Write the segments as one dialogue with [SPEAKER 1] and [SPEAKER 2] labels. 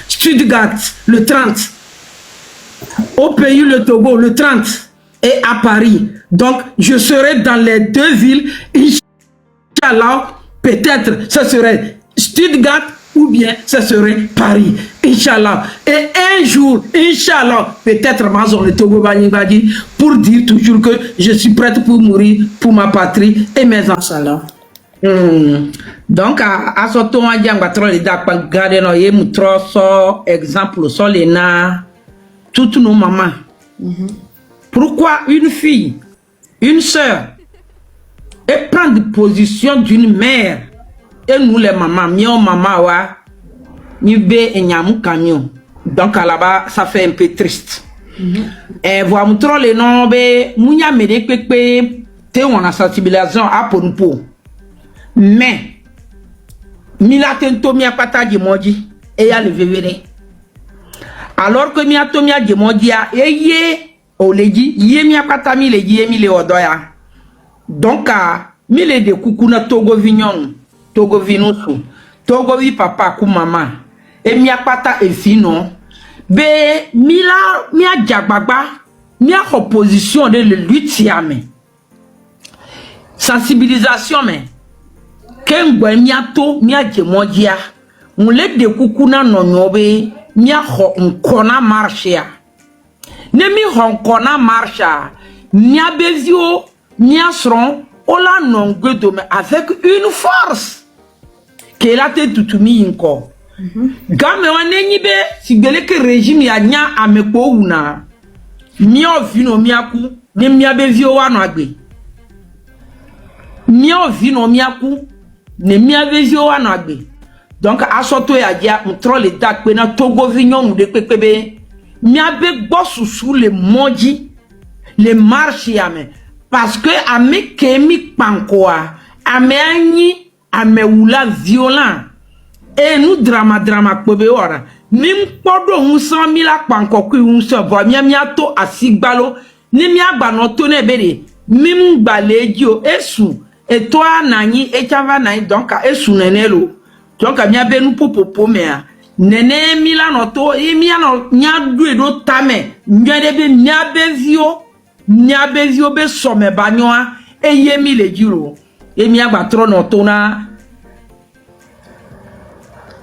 [SPEAKER 1] Stuttgart, le 30. Au pays, le Togo, le 30. Et à Paris. Donc, je serai dans les deux villes. Inch'Allah, peut-être, ce serait Stuttgart ou bien ce serait Paris. Inch'Allah. Et un jour, Inch'Allah, peut-être Mazon le Togo Bani pour dire toujours que je suis prête pour mourir pour ma patrie et mes enfants. Donc, à ce temps, il y a les dates garder nos exemple sur les na toutes nos mamans. Pourquoi une fille, une sœur, et prendre position d'une mère et nous les mamans, mion maman wa, ni be et nyamu camion. Donc là-bas, ça fait un peu triste. Et voir montrer les noms, mounya mede pepe, te on a sensibilisation à pour nous. Mais mila tento mia pata di moji et ya le vevere. Alors que mia to mia di moji a eye oleji ye mia pata mi le ye mi le odoya. Donc mi le de kukuna togo vignon, togo vinusu, togo vi papa ku mama. Et mia pata e fino be mila mia jagbagba mia opposition de le lutiame. Sensibilisation mais Kengwe miato mia jemodia mule de kukuna nonyobe mia ho nkona marche ne mi ho nkona marche mia bezio mia sron ola nongue mais avec une force que la te tutumi inko game wane nyibe sigele ke régime ya nya ameko una mia vino miaku ne mia bezio wano agbe mia vino miaku ne mi avezio wa na gbe donc asoto ya dia mtro le dak pe na togo vignon de pepebe mi abe gbo susu le moji le marche ya me parce que ame kemi pankoa ame anyi ame wula violent et nous drama pebe ora mi podo hunsan mi la panko ku hunsan vo mi ato asigbalo ni mi agba no to ne bere mi mgbaleji o esu. Et toi, Nani, et Chava Nani, donc, et sous Nenelo. Donc, a bien benu popo, mais, Nene, Milanoto, et Miano, Nia Duedo Tame, Niadebe, Niabezio, be somme bagnoa, et Yemi le Duro, et Mia Batronotona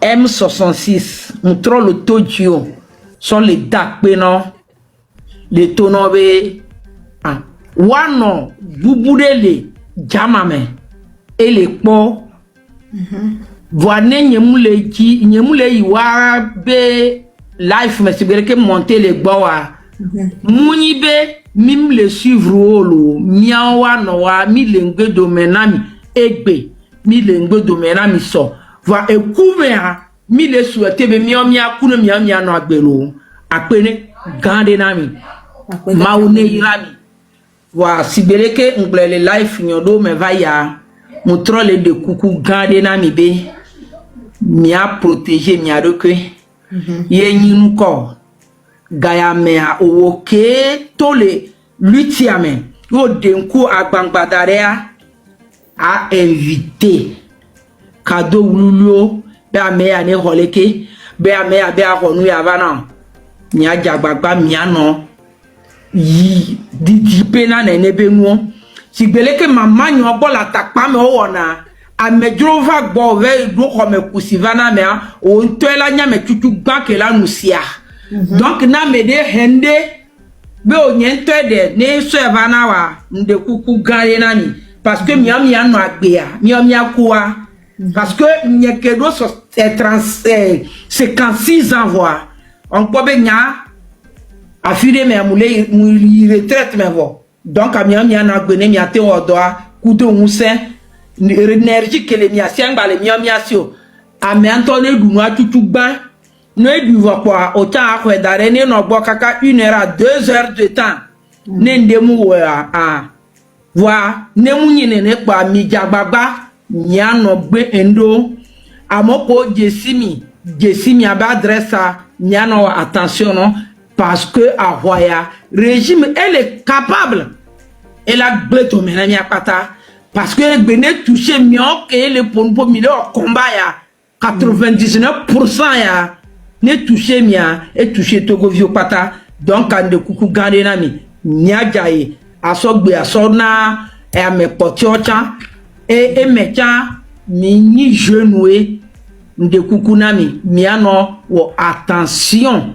[SPEAKER 1] M66, on troll le Todio, sont les dacs pénants, les tonobe, Wano, Bouboudele, Jamame et les po voine nyemule iwa be life mais c'est que monter les bois muni be mim le suivre olo miawa noa mi lengbe domenami egbe mi lengbe domenami so va ekuvea mi le souhaiter be miomia kuno miamia no agbelo apene gande nami maune irami wa sibeleke nglele life nyodo me vaya mutrole de kuku gade na mi be mi a protéger mi a rekwe ye nyinu ko gaya me a owoke tole lutiame o denku agbangbadare a invité cadeau wululo be a me a ne holeke be a me a be a honu ya bana mi a jagbagba mi ano yi di pena na nebe nuo si gbele ke mama nyo bo la takpa me o na amedrova gbo ve do ko me kusivana me o ntoela nya me tutu gba ke la nusia donc na me de hende be o nyento de ne so evana wa nde kuku gare na ni parce que miam ya no agbea miam ya kuwa parce que nyekedo so 56 ans voix on peut be nya affiré mais moulé retraite mais bon donc a miam ya na gbene mi ate odoa kudo hunse énergie que les mia siangba le miam ya sio a me antone du no atutu gba no edu vo kwa o ta akwe dare ni no gbo kaka 1 heure à 2 heures de temps ne ndemu a wa ne munyine ne pa mi jagbagba nya no gbe endo amoko jesimi aba adressa nya no attention non parce que à Roya régime elle est capable elle a gbeto menami apata parce que elle venait toucher mieux que le pour milieu combat ya 99% ya ne touché mia et touché Togo vio pata donc quand de kuku gande na mi nya jaye asogbe asona e ame potiocha e mecha mi ni jeune de kuku na mi ano wo attention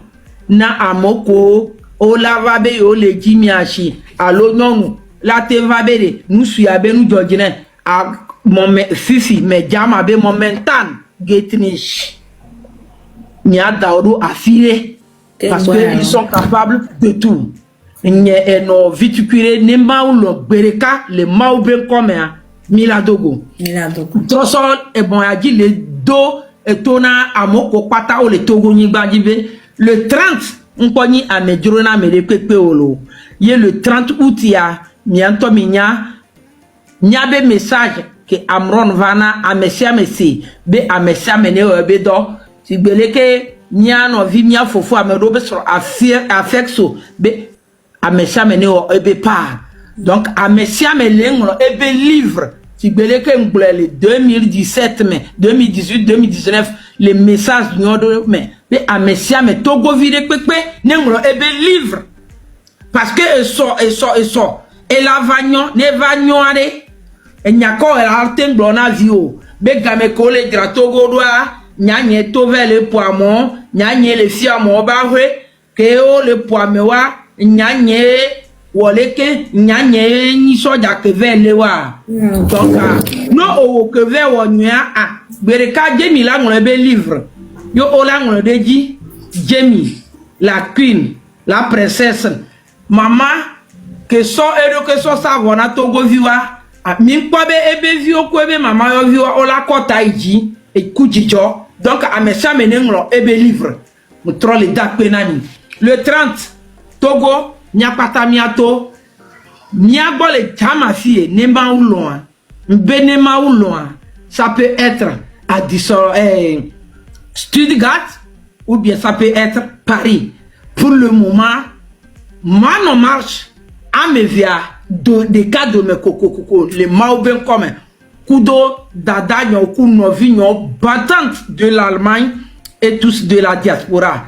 [SPEAKER 1] na amoko o la vabe o le jimiachi alo nonu la te vabe de nous suyabe nous jojine a fifi me jama be momentan getnish ni adaodo affilé parce que ils sont capables de tout ni no viticule ne maulo bereka le mau ben comme miladogo trosol e bon agi le do et tona amoko pata o le togo ni gbajibe le 30 on poni a medrona me pepe olo ye le 30 août ya mianto minya nyabe message que Amron vana a messia messi be a messia mene be do si beleke nya no vi mia fofo a me do be so affexo be a messia mene o be pa donc a messia mele ngro e be livre si beleke ngblele 2017 mais 2018 2019 les messages nyodo mais be a messia me togo vide pepe ne ngro e be livre parce que et la vagnon ne vagnon are e nyako e arten blona vio be game kole gratogo doa nyanye tovele poamon nyanye le fiamo ba hwe ke o le poamewa nyanye woleke nyanye ni soja ke vele wa donc no o ke ve wo nya a bereka jemi la ngole be livre yo o la ngole deji jemi la queen la princesse mama que so edo que so savona togo viwa min kwabe ebe vio ko ebe mama yo vio o la kota iji e kujijo donc a mesa menengro ebe livre mo trole dak penani le 30 Togo nyapata miato miagole jama fie nemba ulon benema ulon ça peut être à Stuttgart ou bien ça peut être Paris pour le moment man en marche à me via de cas de me coco les mauvais communs kudo dada nyo kuno vigno battante de l'Allemagne et tous de la diaspora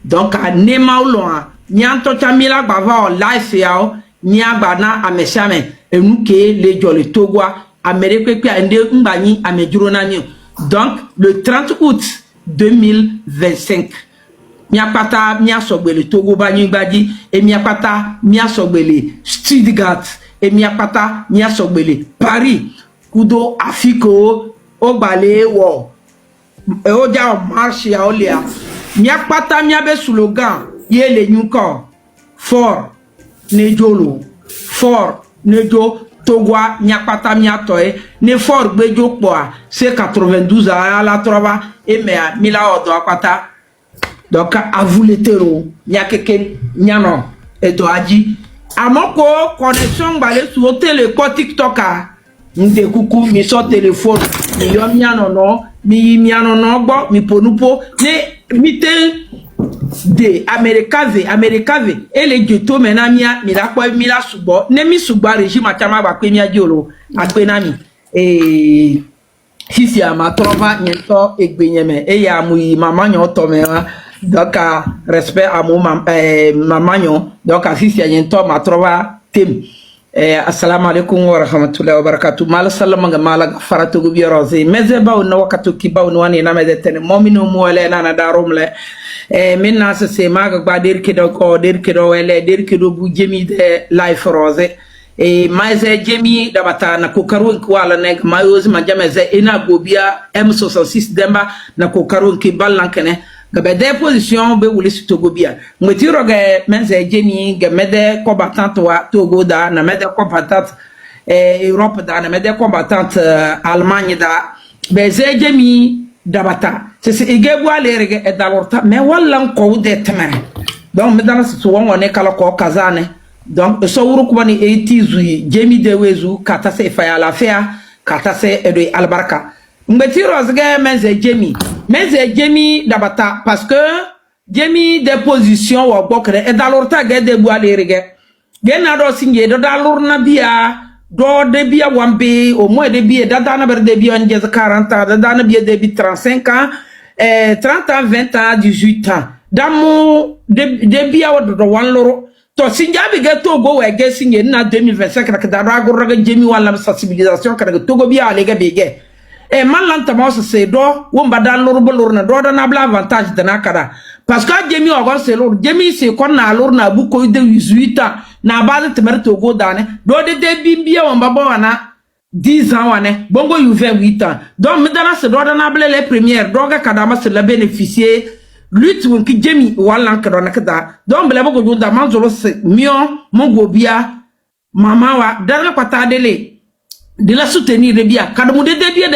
[SPEAKER 1] donc à nemaulon nyanto chamila bava life yao nyabana ameshame enuke le jole togwa amerique pe ande mbani amejuro nani donc le 30 août 2025 miapata miasogbele Togo banyi gbadi e miapata miasogbele Stuttgart e miapata miasogbele Paris kudo afiko ogbale wo e oja marche ya olia miapata miabe slogan yele nyuko fort nejolo fort nejo Togwa miapata miatoe ne fort gbejo poa c'est 92 à la trova e mea mila odo akwata. Donc, à vous les terreaux, il y a quelqu'un, il y a non, et toi, dit, à mon corps, connexion, balé sur le téléphone TikTok, m'de coucou, mi so téléphone, mi yo mi anono, mi anono, bo, mi ponupo, ne, mi te, de, Americave, et les ghettos, mena mia, mi la quoi, mi la subo, ne mi suba, régime, a chama, ba, mia diolo, a penami, et, si a ma trova, niento, et benyeme, et ya mui, maman, yon tomera, donc respect à mon maman donc si c'est un temps ma trova tim assalamu alaikum wa rahmatullahi wa barakatuh mal salama mala faratu bi rosé mais ba no wakatu ki ba no wani na medetene momino mo le na darum le minna se maga ba der kido ko der kido wele der kido bu jemi de life rosé e mais jemi da batana ko karun ko wala nek mayoz ma jameze ina gobia M66 demba na ko karun ki ballankene gabe des positions be wuli su Togo bia ngati roge menze jeni gamede combattant wa Togo da na mede combattant Europe da na mede combattant Allemagne da be ze jemi dabata c'est igebo alerege e dalorta mais wallan ko de teme donc me dans ce won ne kala ko kazane donc so wuru ko ni 80 jemi de wezu kata se fa ya la fea kata se edo albarka ngati rozge menze jemi dabata parce que jemi des positions wa bokre e dalorta ge de bu alerege gena do singe do dalurna biya do de biya wambe au moins de biya dada na ber de biya on 40 ans dada na biya de 35 ans 30 ans, 20 ans, 18 ans. Dans mon début, de one loro. To sinjabi ga Togo we ga sinye na 2025 ka da rago raga jemi wala sensibilisation ka Togo biya ale ga bege. Man lan tamo se do womba dan loro bolor na do na bla avantage de na kada. Parce que jemi o gon se lor jemi se kon na lor na bu ko de 18 ans na base temer Togo dane do de bimbia womba bo wana 10 ans wane bongo you 8 ans. Donc me dana se do na bla les premières do ga kada ma se la bénéficier lutte qui jemi wala ka do na kada. Donc bla boko junda manzolo se mion mongo bia mama wa dana kwata dele de la soutenir de bien quand mon de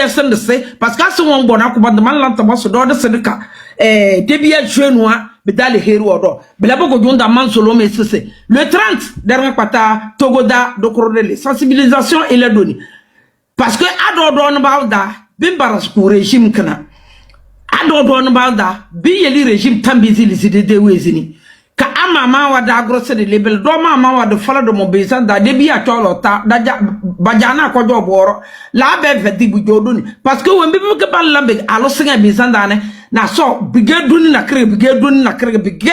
[SPEAKER 1] sen de se parce que si on bona ko bande man lantama so do de se ka de bien jeunoi be dale heru odo bela boko junda man solo mais c'est le 30 dernier kwata togoda do korele sensibilisation et la doni parce que ado do no bawda bimbaras ku régime kana ado do no bawda bi yeli régime tambizi liside de wezini ka amama wa da grosse de label do mama wa de fala de mon besan da debi a tolo ta da bajana ko do boro la be vedi bu joduni parce que wembe be ke ban lambe alo singa besan da ne na so bige duni na kre bige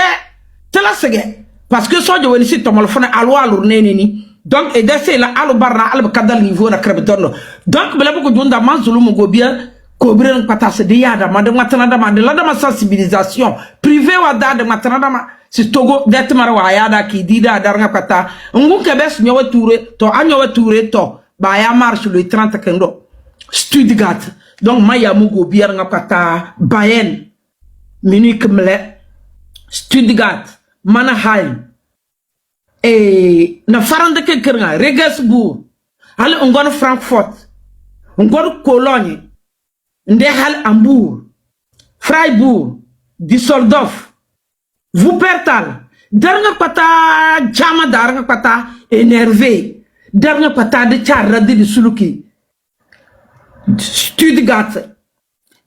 [SPEAKER 1] tela sege parce que so jo woni si tomol fona alo alo neneni donc et d'essayer la alo barna alo kadal niveau na kre donno donc bela ko jonda manzulu mo go bien cobrer patase de yada ma de matana da ma de la da ma sensibilisation privé wa da de matana da ma si Togo det mara wa yada ki dida daranga kata ngun ke bes nyowa toure to ba ya marche le 30 kendo Stuttgart donc maya mugo biar ngapata Bayern Munich mle Stuttgart Mannheim na farande ke kernga Regensburg hal ngon Frankfurt ngon Cologne nde hal Hamburg Freiburg Düsseldorf Wuppertal dernier pata jama dernier pata énervé dernier pata de charra de suluki Stuttgart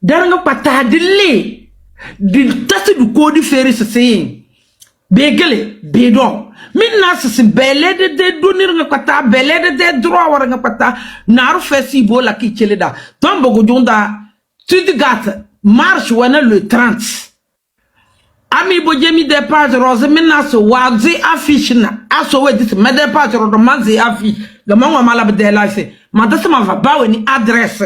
[SPEAKER 1] dernier pata de lé de tasse du code ferry c'est begele bedon minna c'est belé de donner nga pata belé de droit war nga pata naru fesi bola ki cheleda tombo go jonda Stuttgart marche wana le 30 Ami bojemi de page rose minna so wazi affiche na aso we dis me de page rose manzi affiche le manwa malab de life madasa ma va baweni adresse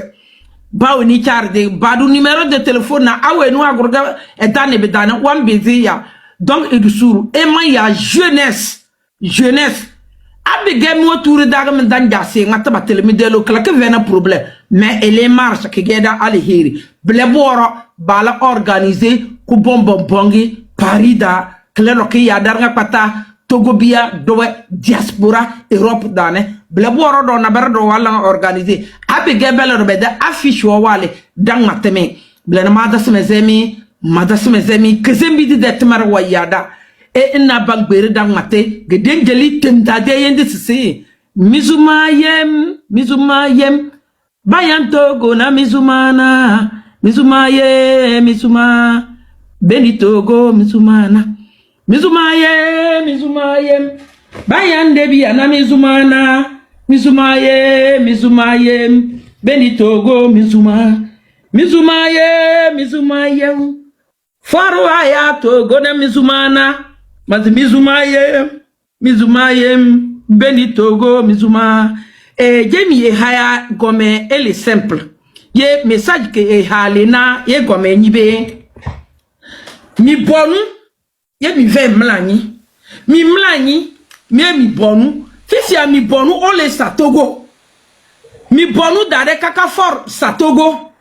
[SPEAKER 1] baweni charde badu numéro de téléphone na awenu agurga etane bedana wan beziya donc edusuru e man ya jeunesse abigem wotour daga men danja se ngata batele mi de lo kala ke vena problème mais elle est marche ke geda ali hiri bleboro bala organiser ku bongi parida klelo ki ya darga pata Togo bia dowe diaspora Europe dane bleboro do na berdo wala organiser abige bele do beda affiche wo wale dang mateme blena madasme zemi kezembi di detmar wayada e ina bangbere dang mate geden jeli tenta de yende sisi mizumayem bayan Togo na mizumana mizuma beni Togo mizumana bayan debi ana mizumana beni Togo mizumaye faru aya Togo na mizumana mas mizumaye beni Togo mizuma jemi haya gome ele simple ye message ke halena ye gome nyibe mi bonu ye mi ve mlanyi mi bonu fisi ya mi bonu ole sa Togo mi bonu dare kaka for sa Togo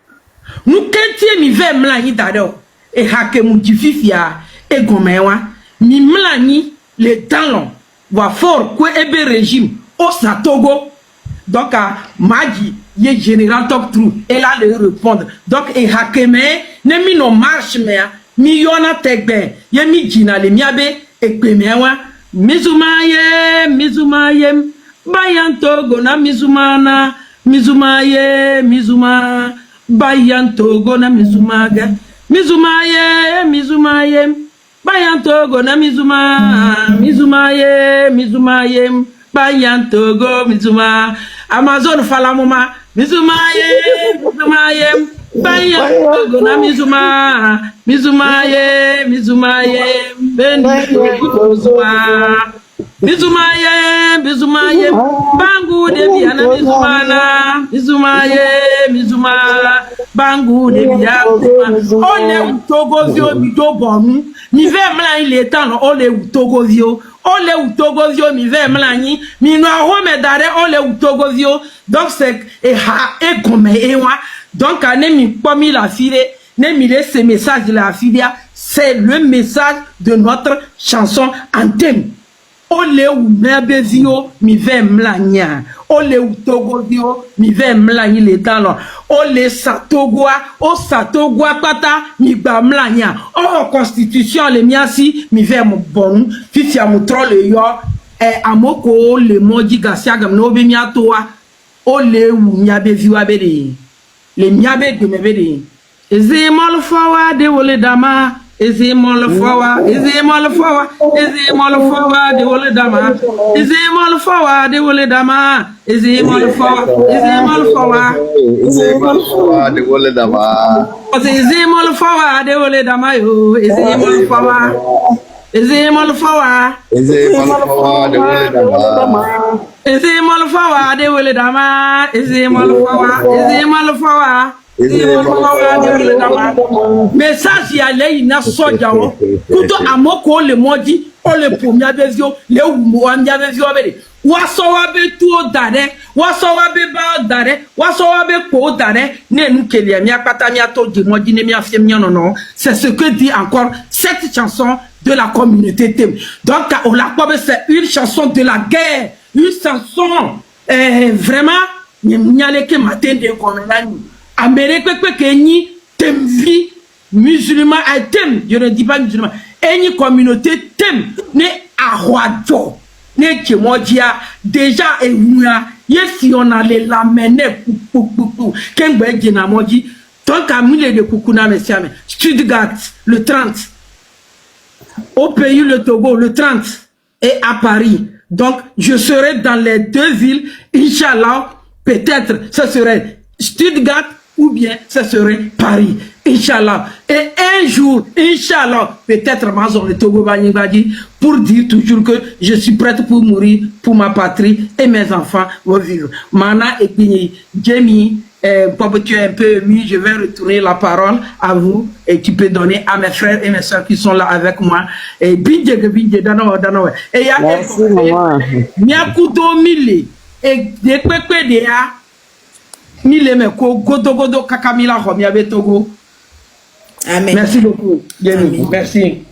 [SPEAKER 1] nu kentie mi ve mlanyi dare e hake mu jififia e gomewa mi mlanyi le talon va for ko ebe régime o sa Togo donc maji ye général top trou et là le répondre donc e hakeme ne mi no marche me mi yona tegbe ye mi jina le miabe e kwemewa mizumaye bayan Togo na mizuma bayan Togo na mizumaga mizumaye bayan Togo na mizumaye bayan Togo mizuma Amazon falamuma mizumaye Baya gona mizuma ye Mizumaye bangu de biana Mizuma bangu de biana ole utogozio mitobonu mi ve mla ile tan ole utogozio mi ve mla ni mi no ahome dare ole utogozio donc c'est et comme donc ane mi pomi la fille ne mi laisse ce message de la fille c'est le message de notre chanson en thème. Ole ou mebezio mi ve mlanya ole ou togozio mi ve mlanyi le talon ole satogwa o satogwa pata mi gba mlanya o constitution le miasi mi ve mo bon fifi amutro le yo amoko le moji gasiagam no be miatoa ole ou mebezio abede le miabe de mebede eze mal fawa de ole dama Eze mol fawa de wole dama. Eze mol fawa de wole dama. Eze mol fawa de wole dama. Eze mol fawa de wole dama yo. Eze mol fawa de wole dama. Eze mol fawa de wole dama. Message ya lei na soja o kuto amoko le moji o le pomia bezio le wumo amia bezio bele waso wa be tuo dare waso wa be ba dare waso wa be ko dare ne nu kele mi akpata mi ato de moji ne mi afiem non c'est ce que dit encore cette chanson de la communauté thème. Donc on la pobe c'est une chanson de la guerre, une chanson vraiment nyale ke matin de konelani Amérique que ni temvi musulman a tem, je ne dis pas musulman, et ni communauté tem ne ahuajo ne kemodia déjà et mouya si on allait l'amener pour kengbe gena moji donc à mille de kukuna messiame Stuttgart le 30 au pays le Togo le 30 et à Paris. Donc je serai dans les deux villes, Inch'Allah, peut-être ce serait Stuttgart ou bien ce serait Paris, Inch'Allah. Et un jour, Inch'Allah, peut-être Mazon le Togo Banyibadi, pour dire toujours que je suis prête pour mourir pour ma patrie et mes enfants vont vivre. Mana et Pini, Jamie, comme tu es un peu ému, je vais retourner la parole à vous et tu peux donner à mes frères et mes soeurs qui sont là avec moi. Et Bidje, Dano. Et il y a Miakuto Mille et des Pepe de Godo Kakamila Romiabe Togo.
[SPEAKER 2] Amen.
[SPEAKER 1] Merci beaucoup. Amen. Merci.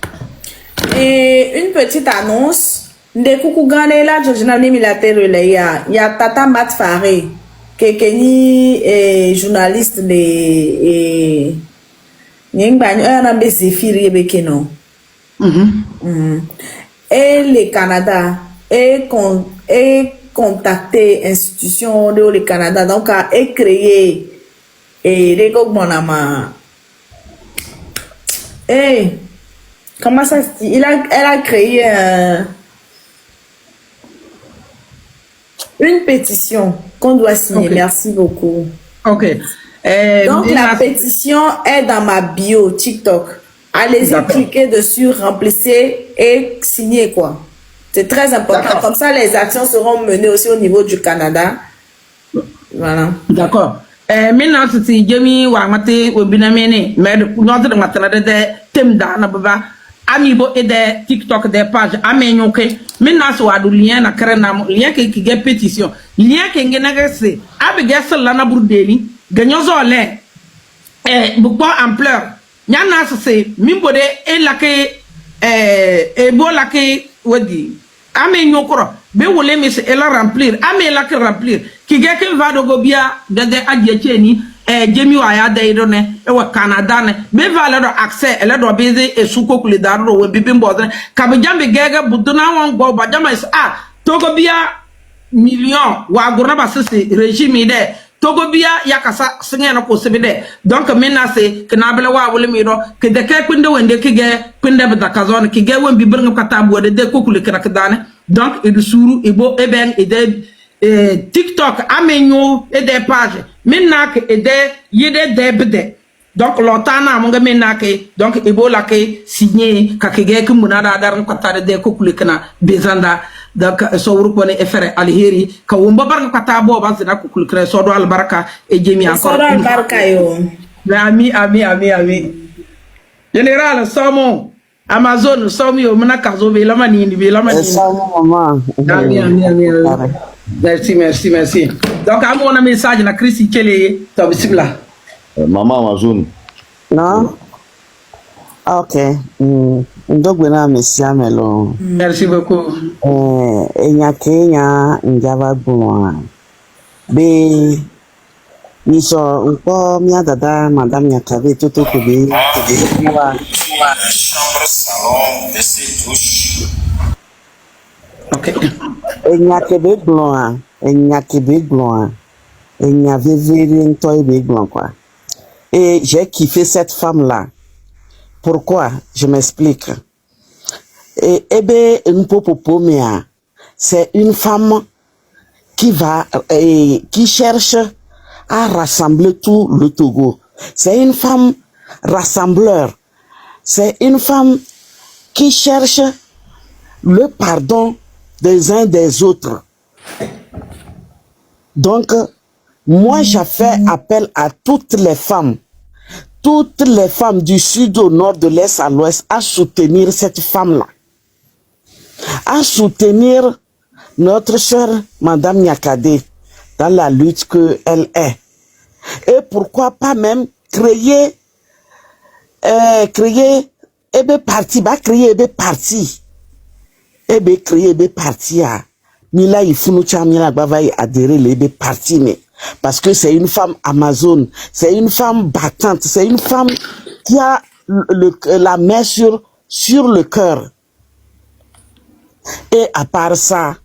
[SPEAKER 2] Et une petite annonce. De coucou gane la journal militaire il y a Tata Matfare qui est journaliste de Nyingbanyo un Zéphiri Bekeno. Et le Canada est contacter institution de le Canada donc a créé et les Gogmonama et comment ça se dit elle a créé une pétition qu'on doit signer. Okay. Merci beaucoup.
[SPEAKER 1] Ok.
[SPEAKER 2] Donc la pétition est dans ma bio TikTok. Allez-y, cliquez dessus, remplissez et signez quoi. C'est très important. Comme ça, les actions seront menées aussi au niveau du Canada. Voilà.
[SPEAKER 1] D'accord. Maintenant, c'est Jamie Wamate ou Binamene, mais notre maternelle de thème d'Anababa, Amibo et des TikTok des pages, Amenyoke. Maintenant, c'est du lien à Krenam, lien qui est pétition, lien qui est négocié. Abigas Lana Bourdeli, Gagnozo Lé, beaucoup ampleur. Yana, c'est Mimbode et la et bon la Wadi. Ame nyokoro be wole mi se ela remplir ame la ke remplir ki ge ke va do gobia de adiecheni jemi wa ya de do ne e wa Canada ne be va le do accès ele do beze e suko kule daro we bibi mbodre ka be jambe gege buduna won gbo ba jama is to gobia million wa gurna ba se régime de Togo bia yakasa singe na ko sebede donc maintenant c'est que na bele wa wole mi do que de ke kunde wende ke ge kunde be dakazone ke ge won bi bernga kata bo de kokule krak dane donc e du suru e bo e ben e de TikTok amenyo et des pages Maintenant que yede debde. Donc lotana monga maintenant que donc ebola ke signé ka kege ke munada dar ko tade de ko kulikana bezanda donc so wuru ko ne efere alheri ka wumba bar ko ta bo ba zina ko kulikre so do albaraka e jemi encore
[SPEAKER 2] so do albaraka yo
[SPEAKER 1] ami général somo Amazon somo yo mena kazo be la manini
[SPEAKER 3] somo maman
[SPEAKER 1] ami merci donc à mon message na Christy Kele to bismillah
[SPEAKER 4] Maman Amazon.
[SPEAKER 3] Non? Ok. Donc,
[SPEAKER 1] merci beaucoup.
[SPEAKER 3] Kenya, Njava Boua. Be, Niso, Mia Dada, Madame Nyakabe, Toto Kobe,
[SPEAKER 5] chambre, salon, WC, douche.
[SPEAKER 1] Ok.
[SPEAKER 3] Nyakebe Blanc, Nyakebe Blanc, Nyaveve Toy Blanc, quoi. Et j'ai kiffé cette femme-là. Pourquoi? Je m'explique. Et Ebe Mpopopomea, c'est une femme qui qui cherche à rassembler tout le Togo. C'est une femme rassembleur. C'est une femme qui cherche le pardon des uns des autres. Donc, moi, j'ai fait appel à toutes les femmes du sud au nord, de l'est à l'ouest, à soutenir cette femme-là. À soutenir notre sœur, Madame Nyakade, dans la lutte qu'elle est. Et pourquoi pas même créer parti, Mila Ifunucha Mila Bavaï adhérer les partis, mais parce que c'est une femme Amazon, c'est une femme battante, c'est une femme qui a la main sur le cœur. Et à part ça,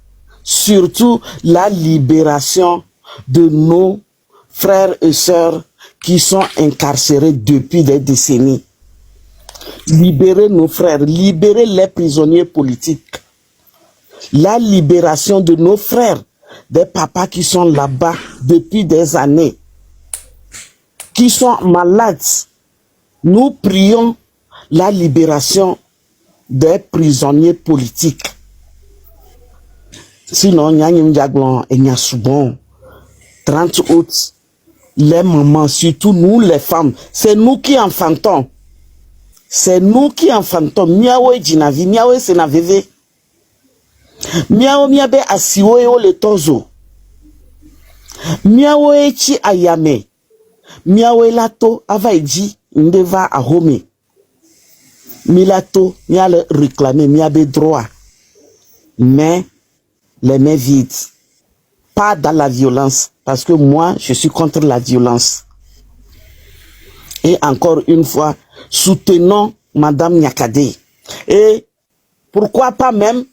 [SPEAKER 3] surtout la libération de nos frères et sœurs qui sont incarcérés depuis des décennies. Libérer nos frères, libérer les prisonniers politiques. La libération de nos frères, des papas qui sont là-bas depuis des années, qui sont malades. Nous prions la libération des prisonniers politiques. Sinon, il y a un diaglon et il y a souvent 30 août, les mamans, surtout nous les femmes, c'est nous qui enfantons. C'est nous qui enfantons. Miawe djinavi, miawe senaveve. Miawe miabe asiwe o le tozo. Miawe chi ayame. Miawe lato avaiji ndeva ahome. Milato miale réclamer miabe droit. Mais les mains vides. Pas dans la violence. Parce que moi, je suis contre la violence. Et encore une fois, soutenons Madame Nyakade. Et pourquoi pas même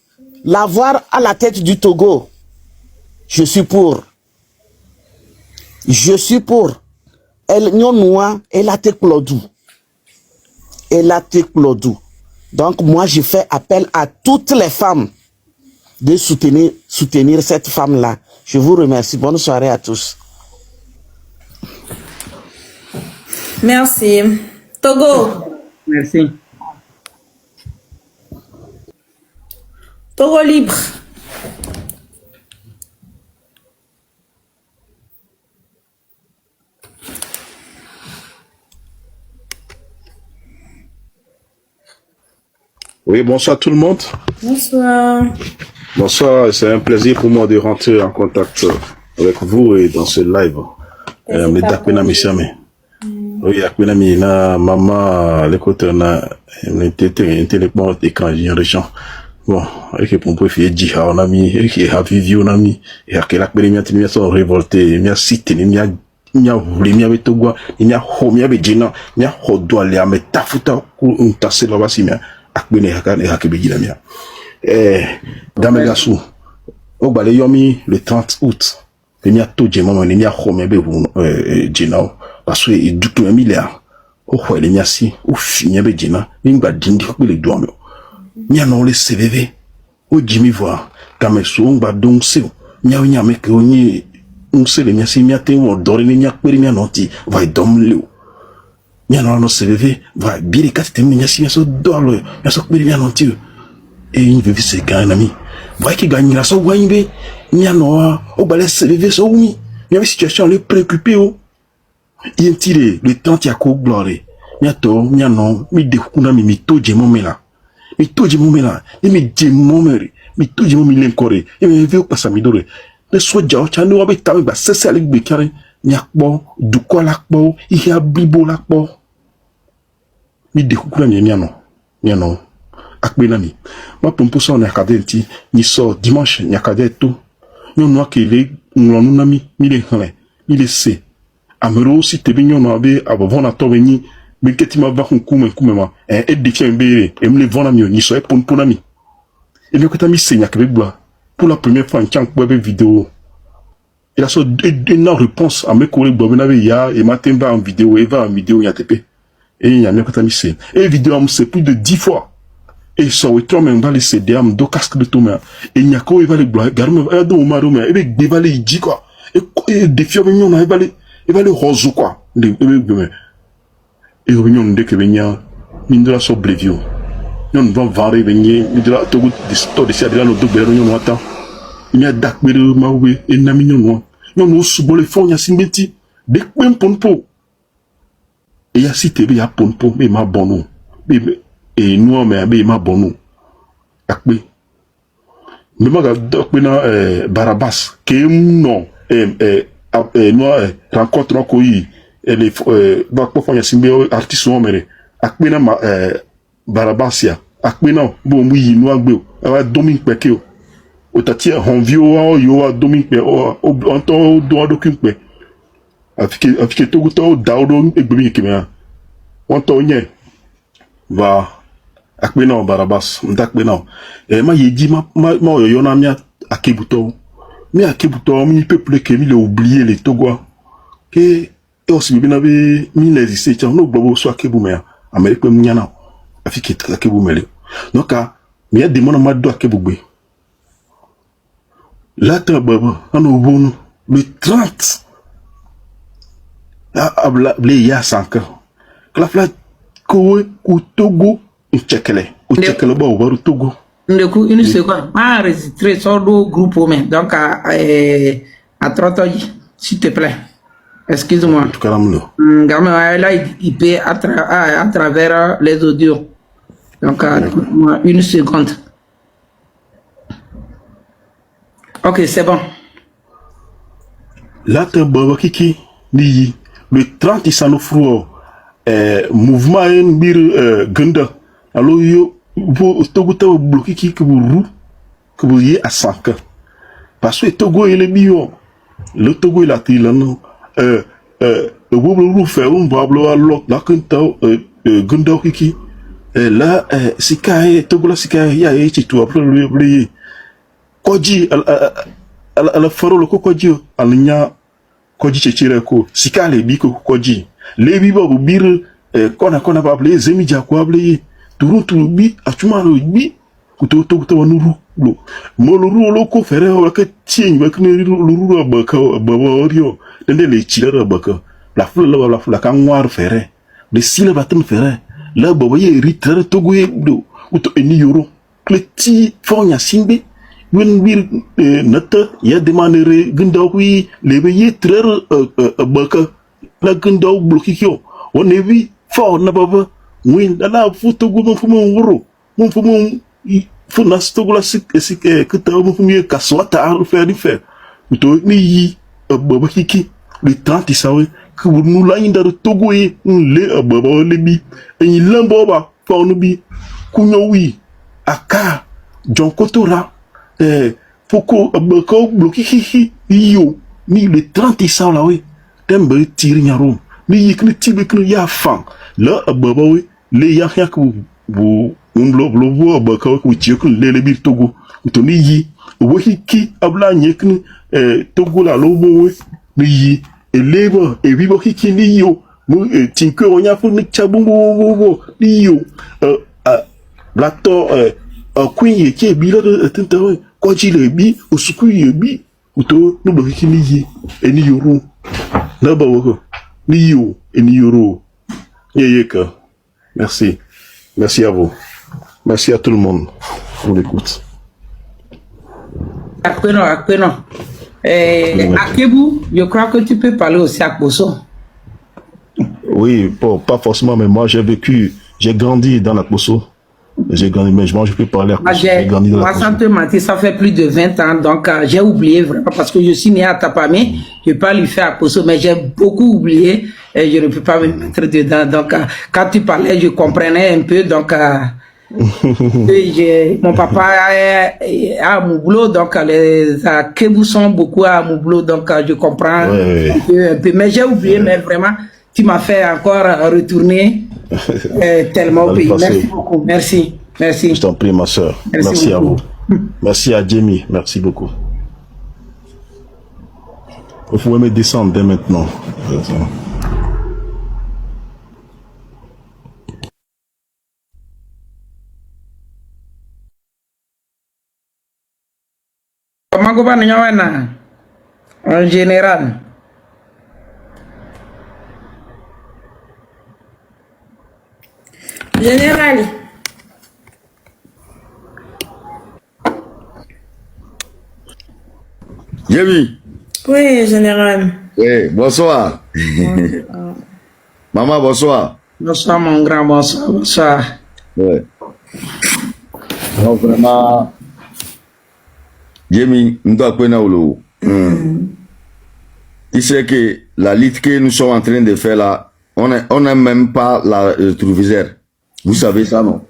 [SPEAKER 3] l'avoir à la tête du Togo. Je suis pour. Je suis pour. Elle n'y elle a été clodou. Elle a été clodou. Donc moi, je fais appel à toutes les femmes de soutenir cette femme-là. Je vous remercie. Bonne soirée à tous.
[SPEAKER 2] Merci. Togo.
[SPEAKER 1] Merci.
[SPEAKER 2] Togo libre.
[SPEAKER 4] Oui, bonsoir tout le monde.
[SPEAKER 2] Bonsoir.
[SPEAKER 4] Bonsoir, c'est un plaisir pour moi de rentrer en contact avec vous et dans ce live. Oui, na maman, l'écoute, na, intellectuellement, écran, génération. Bon, et pour préférer dire, on a mis, et a vivi, on a mis, et à quel acte, ils sont révoltés, ils sont cités, ils ont voulu, ils ont togo, ils ont homi, ils ont djina, ils ont hodo, ils ont tafuta, ou tassé là-bas, si, mais, akbene, et akebegi, mia. Gamegasu, au balai yomi, le 30 août, ils ont tout djema, ils ont homi, ils ont djina, parce que il doute un milliard. Oh, il y a si, ou fini avec Dina, il va dindi les doigts. Il y a non les CVV. Oh, Jimmy voir, comme son va donc c'est, il y a un mec qui on sait les miens miaté on dort les miens péré miens nanti va dormir miens non se lever va bien les quatre miens so dort miens so péré miens nanti et il veut c'est quand ami va qui gagne la so wanybe miens non au balai se lever so mi miens situation les préoccupé o il tire le temps ti a ko gloire miens to miens non mi de kuna mi to jemo mela mi to jemo mela et mi jemo meri mi to jemo mi l'encore et mi veut pas ça mi dore le soja o chanu wa be ta ba sese ale gbe kare nyakpo duko lakpo ihe ablibo lakpo mi de kukura mi miano akpe na mi ma pompo so na kadenti ni so dimanche nyakade to nyo no akele nronu na mi le hre mi le se amero si tebe nyo no be abovona to beni be keti ma va kume ma e defia mbere e me le vona mi ni so e pompo na mi e le kota mi se nyakebe gba pour la première fois en tant que vidéo. Il a so une réponse à mes collègues il y a et matin va en vidéo et va en vidéo il y a TP et il y a même quand c'est et vidéo c'est plus de 10 fois et ça oui toi même va les CD am do casque de tout mais et il y a quoi il va les gloire garme et do maro mais et be va les dit quoi et défi on va les rose quoi les et on de que venia mindra so blevio non va varier venir mindra to de de sia de no do bero non attend il a dakbere mawe et na mignon non subo le fond ya simbeti de kwem ponpo et ya cité ya ponpo mais ma bono et nous mais be ma bono akbe mais ma dakbe na Barabas que non nous rencontre ko yi et les ba ko fond ya simbe artiste o mere akbe na Barabas ya akbe na bo mu yi no agbe o domin peke o tati honvio yo a domingue o onto do document afike to guto daodo egbemi kemia onto nye va akpe na Barabas ndakpe na ma yeji ma yo na mi akebuto mi peuple que mi le oublier les Togo que e aussi bi na be mi les ici tiens no globo so akebu me Amerique mi nyana afike akebu mele donc mi ya demona ma do akebu gbe. Là, le 30, il y a 5 ans. La flaque, au Togo, il tchèque-le. Au tchèque-le, au Togo.
[SPEAKER 1] Du coup, une seconde. Ma enregistré sur le groupe, donc à 30 ans, s'il te plaît. Excuse-moi. Là, il peut à travers les audios. Donc, une seconde. Ok, c'est bon.
[SPEAKER 4] Là, kiki le 30 il s'en offre mouvement bir gunda. Alors yo vous Togo ta bloqué qui que vous y à 5 ans. Parce que Togo il est bio. Le Togo il a dit là non vous faire un bablo à l'autre là quand gunda kiki là sikae Togo la sikae ya et tout après le Koji ala faro lo koji alnya koji chechire ko sikale bi ko koji le bi bo bir kona ba ble zemija ko ble turu bi atuma lo bi kuto to nuru lo mo lo ko fere o ka tin ba kne lo ba ka ba rio dende le chira ba ka la fula ka ngwar fere de sile batem fere la bo ye ritre to go do uto eni yoro kleti fonya simbe wen bir nata ya demandere gundaw wi lebe ye trer baka la gundaw blokikyo on evi fo na baba win ala futo go mo fumo wuro mo fumo fu nastogo la sik kta mo fumo ka swata ar faire di faire to ni yi baba kiki le 30 sawe ku nu la indar togo ye le baba lebi en lambo ba fo no bi kunyo wi aka jonkotora Foko Bako bloqué yo ni le 30 ça là oui tembe tiri nyaro ni yikni tibe kni ya fan la baba oui le ya ya ku bu blo Bako ku tiku le bir Togo to ni yi wo hiki abla nyekni Togo la lo bo oui ni yi eleba e bibo hiki ni yo mu tinko onya fu ni chabungo ni yo blato queen ye qui est bila de tintawe koji le bi osuku ye bi Uto, nous devons qui nier, et ni yoro. Là-bas, ni yo, et ni yoro. Yéyeka. Merci. Merci à vous. Merci à tout le monde pour l'écoute.
[SPEAKER 1] Akpeno. Akebu, je crois que tu peux parler aussi à Poso.
[SPEAKER 4] Oui, bon, pas forcément, mais moi j'ai grandi dans la Poso. J'ai grandi, mais je peux parler à Poso. J'ai grandi dans la
[SPEAKER 1] Moi,
[SPEAKER 4] Poso.
[SPEAKER 1] sans te mentir, ça fait plus de 20 ans, donc j'ai oublié vraiment, parce que je suis né à Tapamé, je peux pas lui faire à Poso, mais j'ai beaucoup oublié, et je ne peux pas me mettre dedans. Donc, quand tu parlais, je comprenais un peu, donc... mon papa est à Moublo, donc les Akebou sont beaucoup à Moublo, donc je comprends un peu, mais j'ai oublié, mais vraiment, tu m'as fait encore retourner tellement au pays. Merci beaucoup, merci.
[SPEAKER 4] Je t'en prie, ma soeur. Merci à vous. Merci à Jamie, merci beaucoup. Vous pouvez me descendre dès maintenant.
[SPEAKER 1] Comment vous parlez en général?
[SPEAKER 2] Général.
[SPEAKER 6] Jémi.
[SPEAKER 2] Oui, général.
[SPEAKER 6] Oui, bonsoir. Maman, bonsoir.
[SPEAKER 1] Bonsoir, mon grand, bonsoir.
[SPEAKER 6] Oui. Donc, vraiment, Jémi, nous doit connaître. Tu sais que la lutte que nous sommes en train de faire là, on n'a même pas la rétroviseur. Vous savez ça, non?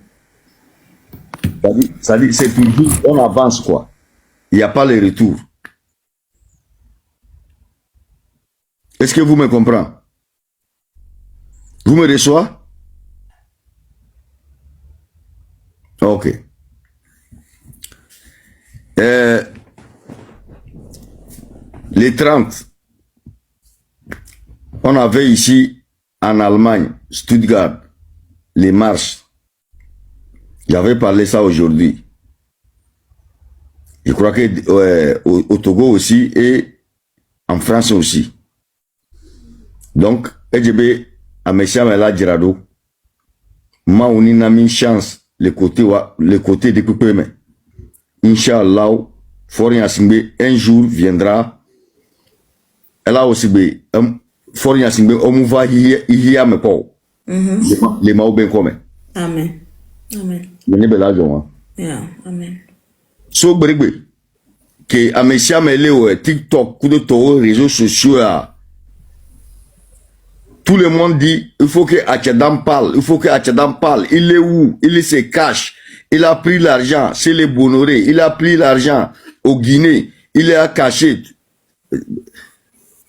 [SPEAKER 6] Ça dit, c'est toujours, on avance quoi. Il n'y a pas les retours. Est-ce que vous me comprenez? Vous me recevez? Ok. Les 30, on avait ici en Allemagne, Stuttgart, les marches. J'avais parlé ça aujourd'hui. Je crois que au Togo aussi et en France aussi. Donc, EGB a Messia Mela Girado, ma on a mis chance le côté de Kupeme. Inch'Allah, Forien Simbe, un jour viendra. Elle a aussi Forien Simbe, on va y a me po. Les mains bien comme.
[SPEAKER 2] Amen. Amen.
[SPEAKER 6] Venez bela joie.
[SPEAKER 2] Yeah, amen.
[SPEAKER 6] So brigbe que a Messia Mele TikTok, coup de taureau, réseaux sociaux. Tout le monde dit, il faut que Achadam parle, il faut que Achadam parle. Il est où? Il se cache. Il a pris l'argent, c'est les Bonoré. Il a pris l'argent au Guinée. Il est caché.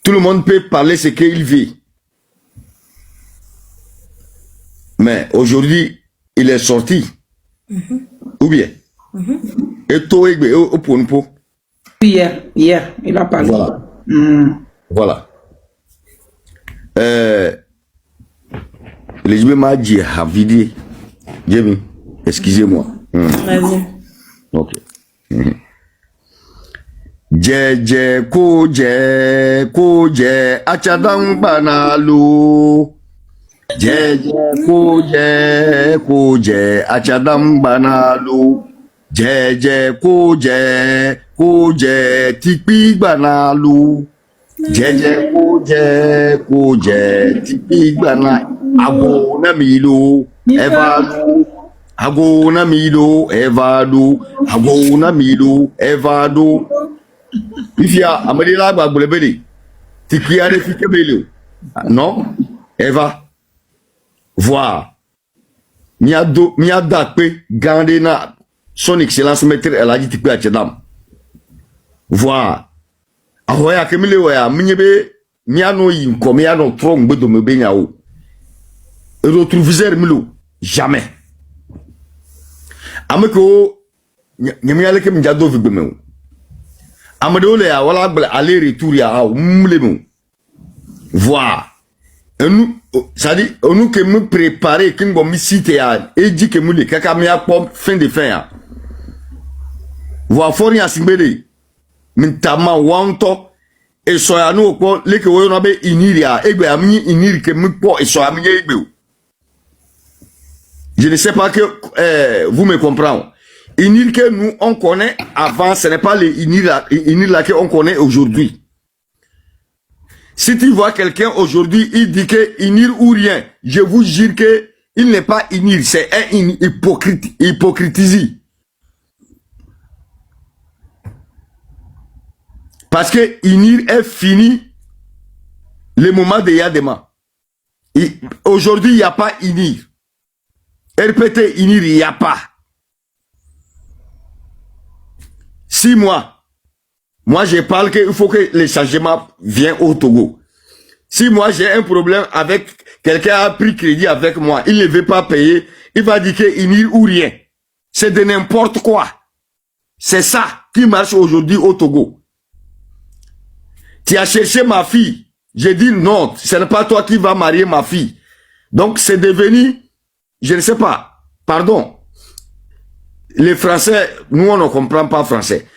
[SPEAKER 6] Tout le monde peut parler ce qu'il veut. Mais aujourd'hui, il est sorti. Ou bien? Et toi, au Ponpo.
[SPEAKER 1] Hier, il a parlé.
[SPEAKER 6] Voilà. Voilà. Les gens m'ont dit à vider. Jamie, excusez-moi.
[SPEAKER 2] Vas-y.
[SPEAKER 6] Ok. Jeje koje achadam banalo. Jeje koje achadam banalo. Jeje koje tipi banalo. Jeje koje tipi bana ago na milo evado ago na milo evado ifia amadila gbagbelebele tipi ade fikebele non eva voir miada pe gande na son excellence maître Elhaji Tipi Achadam voir ahoya kemile waya mnyebe miano yinko miano trong bedo mebenya o retrouver milo jamais ameko nyamiale kem jado vigbeme amado le ya wala aller retour ya mlemo voir nous ça dit nous que me préparer kin bo mi site ya e di ke mule kaka mi akpo fin de fin ya voir foria simbele mintama wanto et soya no ko leke wo no be iniria egbe ami iniri ke mi po et soya mi egbe. Je ne sais pas que vous me comprenez. Inir que nous on connaît avant, ce n'est pas les inir là que on connaît aujourd'hui. Si tu vois quelqu'un aujourd'hui, il dit que inir ou rien, je vous jure que il n'est pas inir, c'est un hypocrisie. Parce que inir est fini le moment de Yadema. Aujourd'hui, il n'y a pas inir. RPT inir, il n'y a pas. Si moi je parle qu'il faut que les changements viennent au Togo. Si moi j'ai un problème avec quelqu'un a pris crédit avec moi, il ne veut pas payer, il va dire qu'il n'y a ou rien. C'est de n'importe quoi. C'est ça qui marche aujourd'hui au Togo. Tu as cherché ma fille. J'ai dit non, ce n'est pas toi qui vas marier ma fille. Donc c'est devenu, je ne sais pas, pardon. Les Français, nous on ne comprend pas français.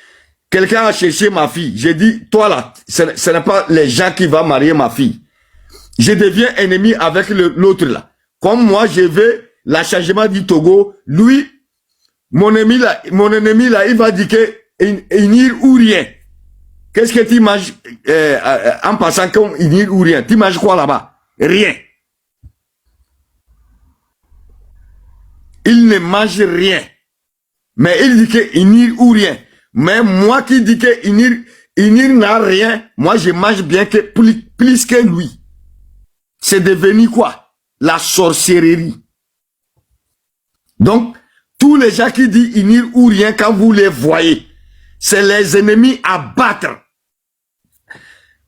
[SPEAKER 6] Quelqu'un a cherché ma fille. J'ai dit, toi là, ce n'est pas les gens qui vont marier ma fille. Je deviens ennemi avec l'autre là. Comme moi, je veux l'achangement du Togo. Lui, mon ennemi là, il va dire que il n'y a ou rien. Qu'est-ce que tu manges en passant comme il n'y a ou rien? Tu manges quoi là-bas? Rien. Il ne mange rien. Mais il dit que il n'y a ou rien. Mais moi qui dis que Inir n'a rien, moi je mange bien que plus que lui. C'est devenu quoi? La sorcellerie. Donc, tous les gens qui disent Inir ou rien, quand vous les voyez, c'est les ennemis à battre.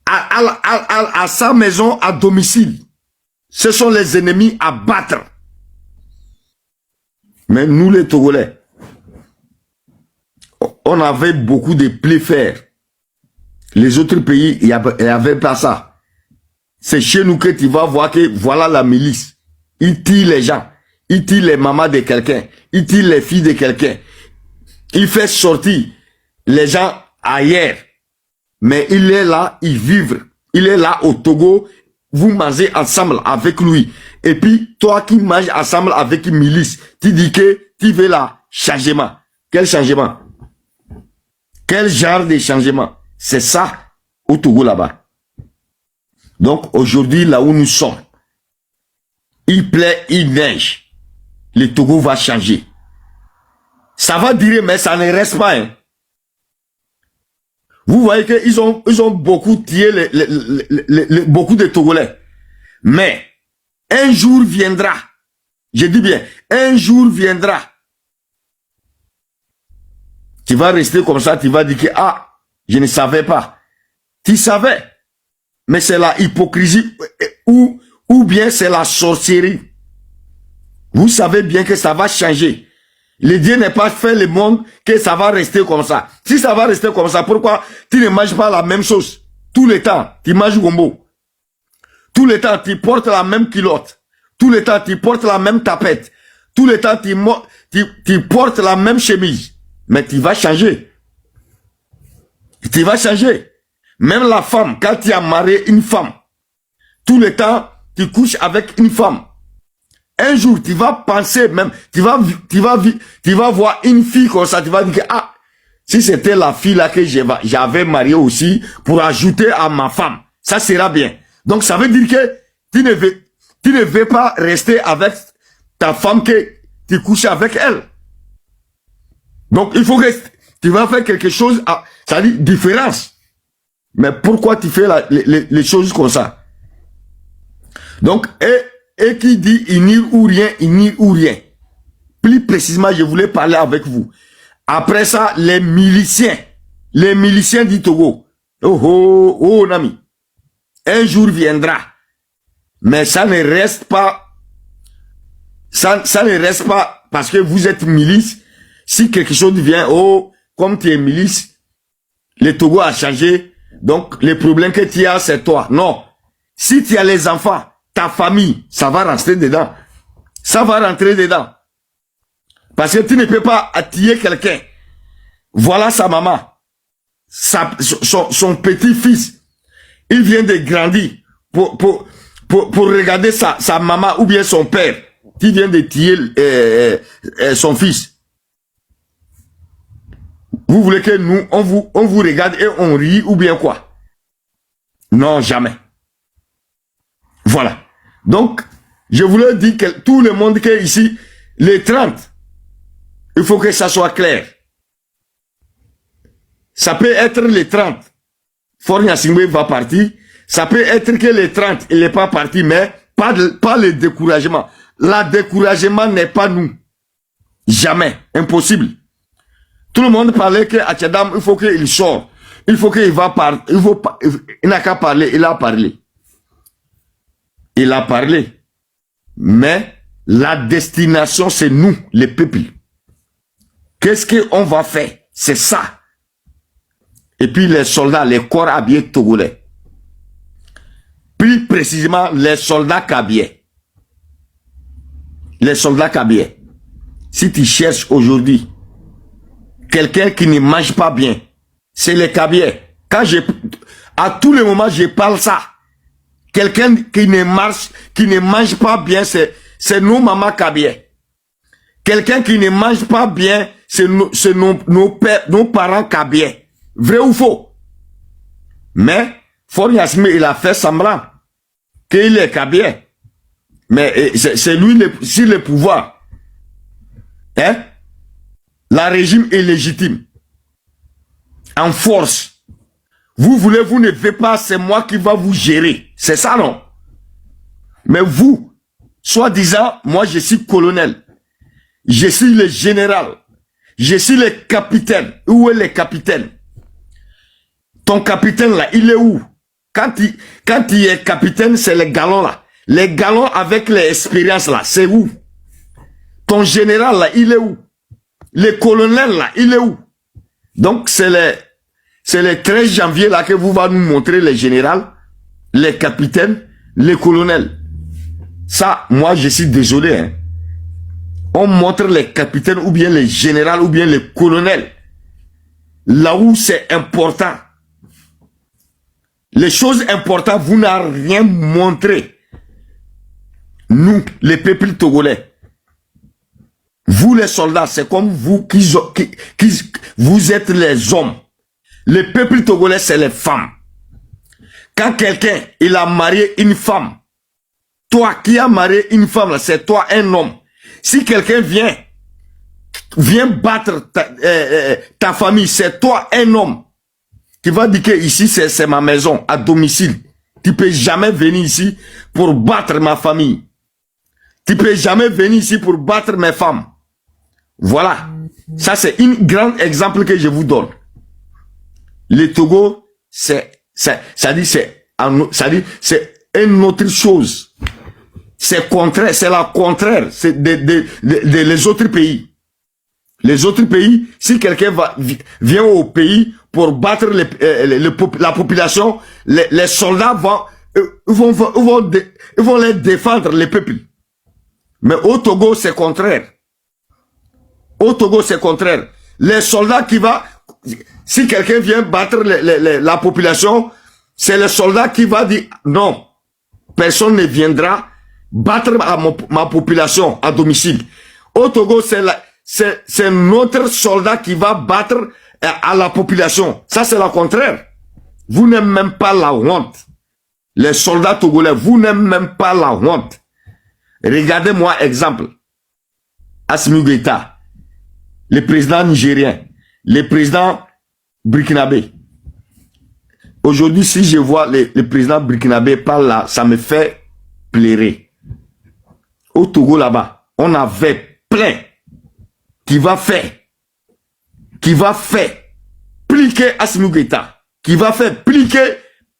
[SPEAKER 6] À sa maison, à domicile. Ce sont les ennemis à battre. Mais nous les Togolais, on avait beaucoup de pléfères. Les autres pays, il n'y avait pas ça. C'est chez nous que tu vas voir que voilà la milice. Il tire les gens. Il tire les mamans de quelqu'un. Il tire les filles de quelqu'un. Il fait sortir les gens ailleurs. Mais il est là, il vit. Il est là au Togo. Vous mangez ensemble avec lui. Et puis, toi qui manges ensemble avec une milice, tu dis que tu veux là, changement. Quel changement? Quel genre de changement? C'est ça au Togo là-bas. Donc aujourd'hui, là où nous sommes, il plaît, il neige. Le Togo va changer. Ça va durer, mais ça ne reste pas. Hein. Vous voyez qu'ils ont beaucoup tué beaucoup de Togolais. Mais un jour viendra. Je dis bien, un jour viendra. Tu vas rester comme ça, tu vas dire que, ah, je ne savais pas. Tu savais. Mais c'est la hypocrisie ou bien c'est la sorcellerie. Vous savez bien que ça va changer. Le Dieu n'est pas fait le monde que ça va rester comme ça. Si ça va rester comme ça, pourquoi tu ne manges pas la même chose? Tout le temps, tu manges gombo. Tout le temps, tu portes la même culotte. Tout le temps, tu portes la même tapette. Tout le temps, tu portes la même chemise. Mais tu vas changer. Tu vas changer. Même la femme, quand tu as marié une femme, tout le temps, tu couches avec une femme. Un jour, tu vas penser même, tu vas voir une fille comme ça, tu vas dire que, ah, si c'était la fille là que j'avais mariée aussi, pour ajouter à ma femme, ça sera bien. Donc, ça veut dire que tu ne veux pas rester avec ta femme que tu couches avec elle. Donc, il faut que tu vas faire quelque chose, ça dit différence. Mais pourquoi tu fais les choses comme ça? Donc, et qui dit il n'y ou rien, il n'y ou rien. Plus précisément, je voulais parler avec vous. Après ça, les miliciens du Togo. Oh, Nami. Un jour viendra. Mais ça ne reste pas, ça ne reste pas parce que vous êtes milice. Si quelque chose vient, oh, comme tu es milice, le Togo a changé. Donc, le problème que tu as, c'est toi. Non. Si tu as les enfants, ta famille, ça va rentrer dedans. Ça va rentrer dedans. Parce que tu ne peux pas attirer quelqu'un. Voilà sa maman. son petit-fils, il vient de grandir pour regarder sa maman ou bien son père qui vient de tuer son fils. Vous voulez que nous, on vous regarde et on rit ou bien quoi? Non, jamais. Voilà. Donc, je voulais dire que tout le monde qui est ici, les 30, il faut que ça soit clair. Ça peut être les 30. Faure Gnassingbé va partir. Ça peut être que les 30, il n'est pas parti, mais pas le découragement. Le découragement n'est pas nous. Jamais. Impossible. Tout le monde parlait que Atchadam, il faut qu'il sorte. Il faut qu'il va parler. Il n'a qu'à parler. Il a parlé. Il a parlé. Mais la destination, c'est nous, les peuples. Qu'est-ce qu'on va faire? C'est ça. Et puis les soldats, les corps habillés togolais. Plus précisément, les soldats kabyais. Les soldats kabyais. Si tu cherches aujourd'hui quelqu'un qui ne mange pas bien, c'est les kabyais. À tous les moments, je parle ça. Quelqu'un qui ne mange pas bien, c'est nos mamans kabyais. Quelqu'un qui ne mange pas bien, c'est nos parents kabyais. Vrai ou faux? Mais, Faure Gnassingbé, il a fait semblant qu'il est kabyais. Mais c'est lui sur le pouvoir. Hein? La régime est légitime. En force. Vous ne devez pas, c'est moi qui va vous gérer. C'est ça, non? Mais vous, soi-disant, moi je suis colonel. Je suis le général. Je suis le capitaine. Où est le capitaine? Ton capitaine là, il est où? Quand il est capitaine, c'est les galons là. Les galons avec les expériences là, c'est où? Ton général là, il est où? Le colonel là, il est où? Donc c'est le 13 janvier là que vous va nous montrer les généraux, les capitaines, les colonels. Ça, moi je suis désolé. Hein. On montre les capitaines ou bien les généraux ou bien les colonels. Là où c'est important. Les choses importantes, vous n'avez rien montré. Nous, les peuples togolais. Vous les soldats, c'est comme vous vous êtes les hommes. Les peuples togolais, c'est les femmes. Quand quelqu'un, il a marié une femme, toi qui as marié une femme, c'est toi un homme. Si quelqu'un vient battre ta famille, c'est toi un homme qui va dire que ici c'est ma maison, à domicile. Tu peux jamais venir ici pour battre ma famille. Tu peux jamais venir ici pour battre mes femmes. Voilà. Ça, c'est un grand exemple que je vous donne. Le Togo, c'est une autre chose. C'est contraire, c'est la contraire, c'est les autres pays. Les autres pays, si quelqu'un vient au pays pour battre la population, les soldats vont les défendre, les peuples. Mais au Togo, c'est contraire. Au Togo, c'est contraire. Les soldats si quelqu'un vient battre la population, c'est le soldat qui va dire non, personne ne viendra battre ma population à domicile. Au Togo, c'est notre soldat qui va battre à la population. Ça, c'est le contraire. Vous n'aimez même pas la honte. Les soldats togolais, vous n'aimez même pas la honte. Regardez-moi exemple. Assimi Goïta, le président nigérien, le président burkinabé. Aujourd'hui, si je vois le président burkinabé par là, ça me fait pleurer. Au Togo là-bas, on avait plein qui va faire pliquer Assimi Goïta, qui va faire pliquer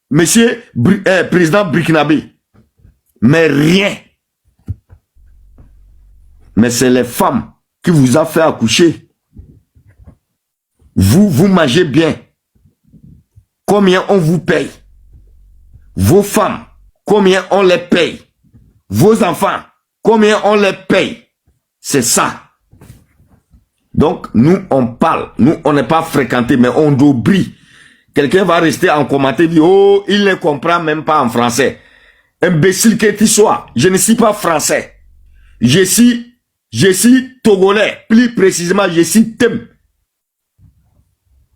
[SPEAKER 6] monsieur président burkinabé. Mais rien. Mais c'est les femmes qui vous a fait accoucher. Vous mangez bien. Combien on vous paye? Vos femmes, combien on les paye? Vos enfants, combien on les paye? C'est ça. Donc, nous, on parle. Nous, on n'est pas fréquentés, mais on brille. quelqu'un va rester en commentaire, dire, oh, il ne comprend même pas en français. Imbécile que tu sois, je ne suis pas français. Je suis togolais, plus précisément, je suis Tem.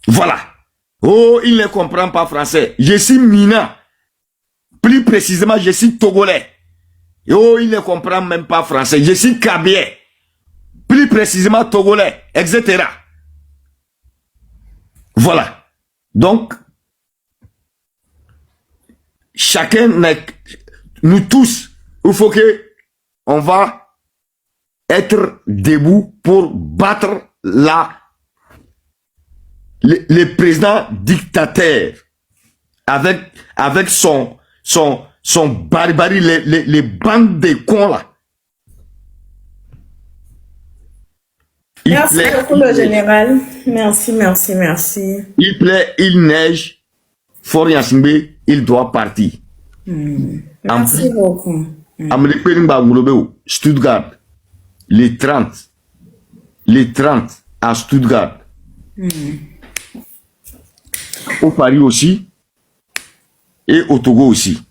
[SPEAKER 6] Voilà. Oh, il ne comprend pas français. Je suis Mina. Plus précisément, je suis togolais. Oh, il ne comprend même pas français. Je suis Kabie. Plus précisément, togolais, etc. Voilà. Donc, chacun, nous tous, il faut que on va être debout pour battre le président dictateur avec son barbarie, les bandes de cons là.
[SPEAKER 2] Merci beaucoup le général. Merci.
[SPEAKER 6] Il plaît, il neige. Fort Yasimbe, il doit partir.
[SPEAKER 2] Merci beaucoup.
[SPEAKER 6] Stuttgart, les 30 à Stuttgart. Au Paris aussi et au Togo aussi.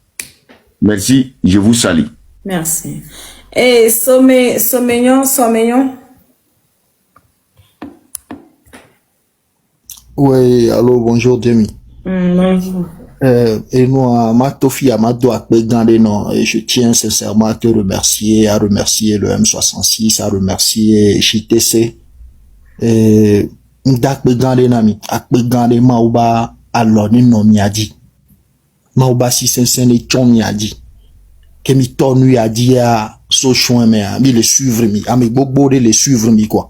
[SPEAKER 6] Merci, je vous salue.
[SPEAKER 2] Merci. Et Sommeillon.
[SPEAKER 7] Oui, allô, bonjour, Demi.
[SPEAKER 2] Bonjour.
[SPEAKER 7] Et nous, Matofi Amado Akpegande, non, et je tiens sincèrement à te remercier, à remercier le M66, à remercier JTC. Et Akpegande nami, Akpegande Maouba, alors ni non miadi. Maouba si sincère ni chon miadi. Que mi tonu a dit à so chouin mais mi le suivre mi, a mi bobo de le suivre mi quoi.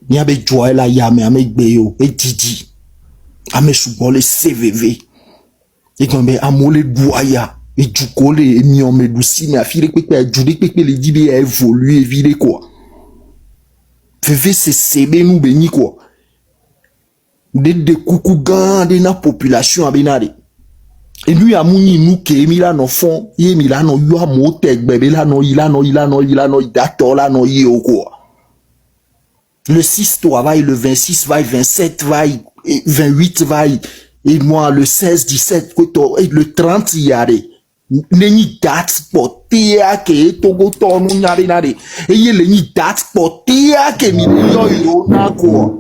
[SPEAKER 7] Ni abe joie la ya me ame gbeyo, et didi. Ame souvent le CVV. Et quand me amole douaya, et du cole et mi on me douci mais afire que judi que le dibi a évolué vide quoi. VV c'est CB nous béni quoi. De coucou gan de na population abinade. Et lui a mouni nous que Emila no fond, Emila no yo a motek bébé là no il a no d'accord là no y quoi. Le 6 travaille, le 26 va, 27 va, 28 va, et moi le 16, 17, et le 30 y a des. Nengi date portée à que Togo ton nous n'avait nade. Et y a les date portée à que millions na quoi.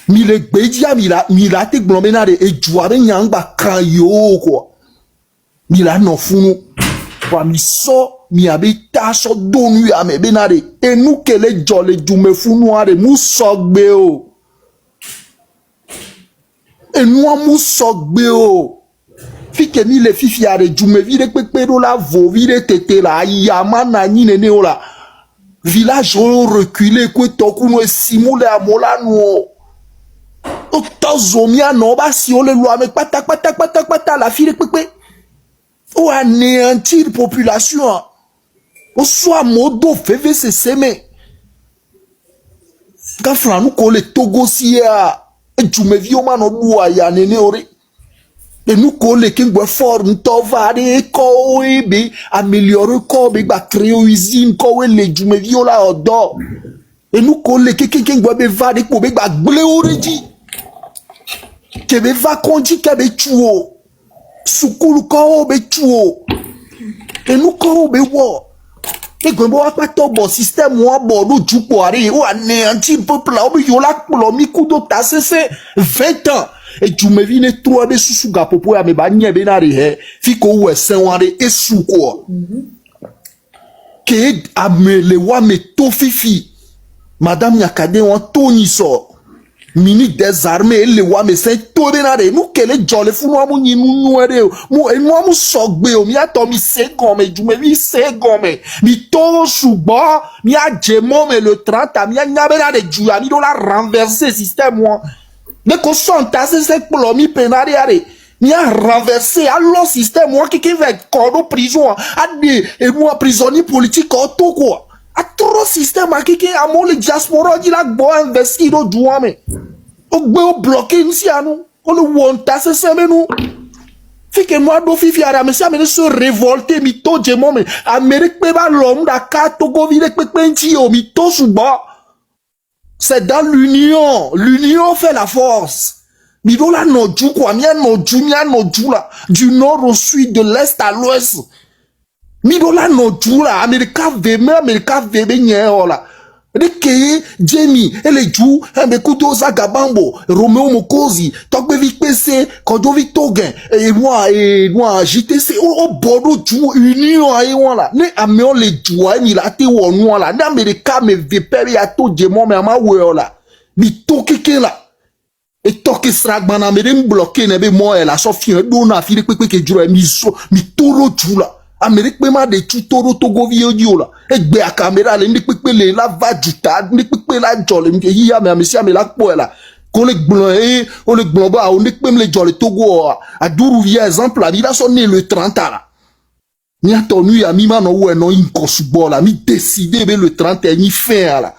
[SPEAKER 7] Mille bédia mila te glomena de et jouare nyangba kanyo quoi. Mila no funu. Kwa mi so mi abita so donu ya me benade et nous que les jolé jume funu ade mu sogbe o. Et nous mu sogbe o. Fike mi le fifi ade jume vide pepe do la vo vide tete la yama na ni nene o la. Village reculé que toku no simule amola no. Otozomia no ba si o le loi me pata la fille pepe. Ou anéantir population. Ou soit modo feve se seme. Quand Franou kole Togo si ya et tu me vis au mano boua ya nene ore. Et nous kole kingwe fort n'tova de ko ebe améliorer ko be ba créer usine ko le tu me vis la odo. Et nous kole kingwe be va de ko be ba gle ore di. Kebe va kondi kebe chuo. Sukulu ko be chuo. Et nous ko be wo. Et quand on va pas bon système ou bon nous du poiré ou anéantir peuple là ou yo la plomi coup d'ota c'est 20 ans. Et tu me viens trop de sous ga popo ya me ba nye be na re he fi ko we sen wa re esu ko. Que amele wa me to fifi. Madame Yakade on toni so. Ministre des armées le wa me c'est to be na re nous que le jolé fu no mu yin nu ere mu enu mu sogbe o mi ato mi se gome du me mi se gome mi to suba mi a jemo me le 30 mi a nyabe na de ju mi do la renverser système moi de ko son tasse c'est pour mi penari are mi a renverser alors système moi qui va corps prison a de et moi prisonnier politique auto quoi a trop système a qui a mo le diaspora di la bo investir do douame o gbe o bloquer nous si à nous on le wonta c'est nous fi que moi do fifi ara me se révolter mi to jemo me Amérique pe ba l'homme da ka Togo vile pe penchi o mi to suba c'est dans l'union fait la force Midola nodju quoi, mia nodju là, du nord au sud, de l'est à l'ouest. Midola nodju là, America vebe nye là. De keye, Jamie, ele ju, kudo Zagabambo, Romeo Mokozi, Tokbe VPC, Kodo Victogen, et moi, JTC, Bodo ju, union a là. Ne améon le joie, ni la te wonwa là. Ne America me veperi a to djemon me ama we là. Mi to keke là. Et toke sragmana me dem bloqué nebe mo la so fi do na fi pepe ke juro mi toro ju là. Amérique ma de tutoro togo video là egbe a caméra le pepe le la va juta ni pepe la jole mi hiya me amisia me la po là ko le gbon o le gbon ba o ni pepe le jole togo a duru via exemple la vida sonné le 30 là ni atonu ya mi ma no we no inkosubo là mi décider be le 30 ni fin là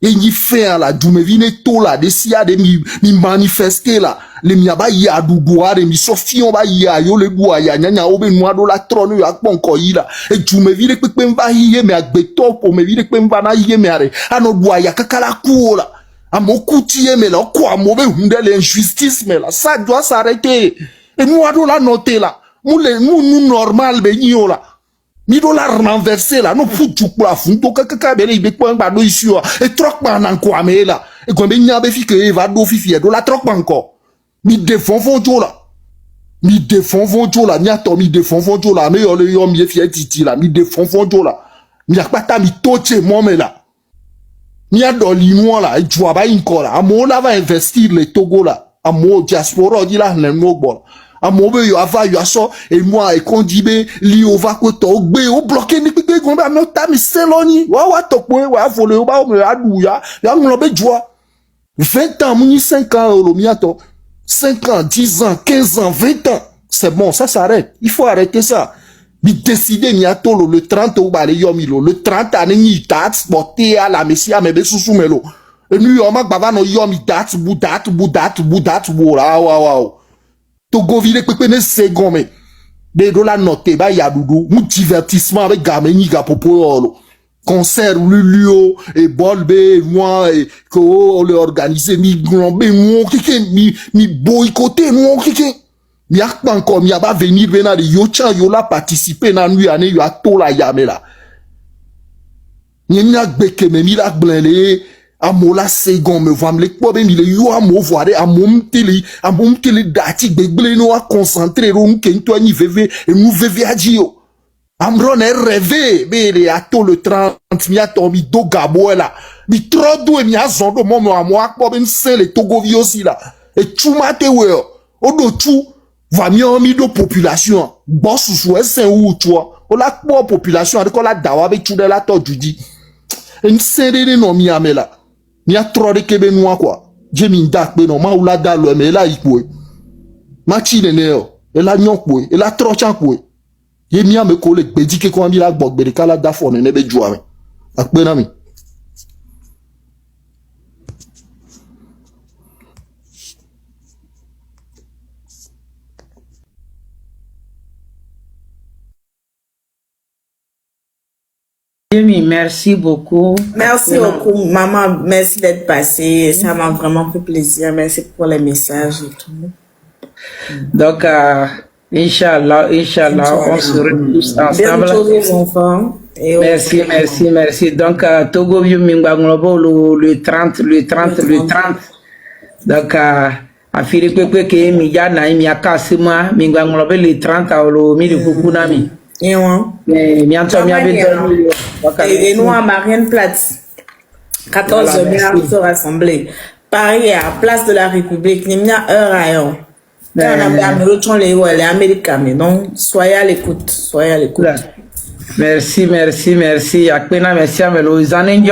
[SPEAKER 7] et ni fin là du me vine to là de sia de mi manifester là le mi aba ya dugoa de mi sofion ba ya yo le bua ya nyanya obe noa do la trône ya ponko yi là et du me vine pepe mba hiye me agbeto po me vine pepe mba na hiye me are ano bua ya kakala ku là amoku tie me là ko amobe hunde l'injustice me là ça doit s'arrêter et noa do la noter là nous normal be nyo là mi do la renverser là no futu pour la funto kaka be le be ko ngba do ici et troc pa nan ko ame là et ko be nya be fi ke va do fi do la troc pa encore mi défend fonjo là mi défend fonjo là mi ato mi défend fonjo là me yo le yo mi fi titi là mi défend fonjo là mi akpata mi toche mo me là mi ado linois là et joa ba inko là amo la va investir le Togo là amo diaspora di là le no gbo amobe yo ava yo aso et moi et kondibe li ova ko to gbe o bloquer ni pipe gon ba me ta mi seloni wa to po wa vole o ba o me adu ya nglo be joa 20 ans muni 5 ans lo mi ato 5 ans 10 ans 15 ans 20 ans c'est bon ça s'arrête il faut arrêter ça mi décider mi ato le 30 o ba le yo mi le 30 ani ni tax boté à la messia me be susu melo et nu yo ma baba no yo mi dat budat wow Togo vile pepe ne second mais de dola noté ba ya doudou mu divertissement avec gamin ni ga popo concert lulio et bolbe moi et ko le organiser mi grombe mo kike mi boycotter mo kike mi ak pa encore mi aba venir bena de yo chan yo la participer na nu ane yo ato la yamela ni ak beke me mi la blenle amola second me voit me ko be mi le yo amo voire amom tele dati gbegle no a concentrer ro nke to ni veve et nous veve adio amron est rêvé be le ato le 30 mi atomi do gabo là mi trop do mi azondo mo amo ko be nse le Togo vi aussi là et chumate we odo chu va mi do population boss sous est ou toi o la population de ko la dawa be chu de la to judi nse de no mi amela ni a trop de kebe noa quoi jemi dak be no ma ula da lo me la ikwe ma chi ne o e la nyokwe e la trop chankwe ye mi ame ko le gbeji ke ko mi la gbogbe de kala da fo ne be jua me akpe na mi
[SPEAKER 1] Jimmy, merci beaucoup.
[SPEAKER 2] Merci beaucoup, maman. Merci d'être passée. Ça m'a vraiment fait plaisir. Merci pour les messages et tout.
[SPEAKER 1] Donc, Inch'Allah, on se retrouve ensemble.
[SPEAKER 2] Bientôt, enfants.
[SPEAKER 1] Merci. Donc, Togo, le 30. Donc, à Philippe, qui est Miya, Naïm, Yakasima, Minganglobe, le 30, à Olomi, Kukunami.
[SPEAKER 2] Et nous à Marianne Platz, 14 heures se rassembler. Paris à Place de la République, il y a heure à heure. On a les Américains, mais donc soyez à l'écoute.
[SPEAKER 1] Merci. Akpena merci à Melo.
[SPEAKER 2] Bye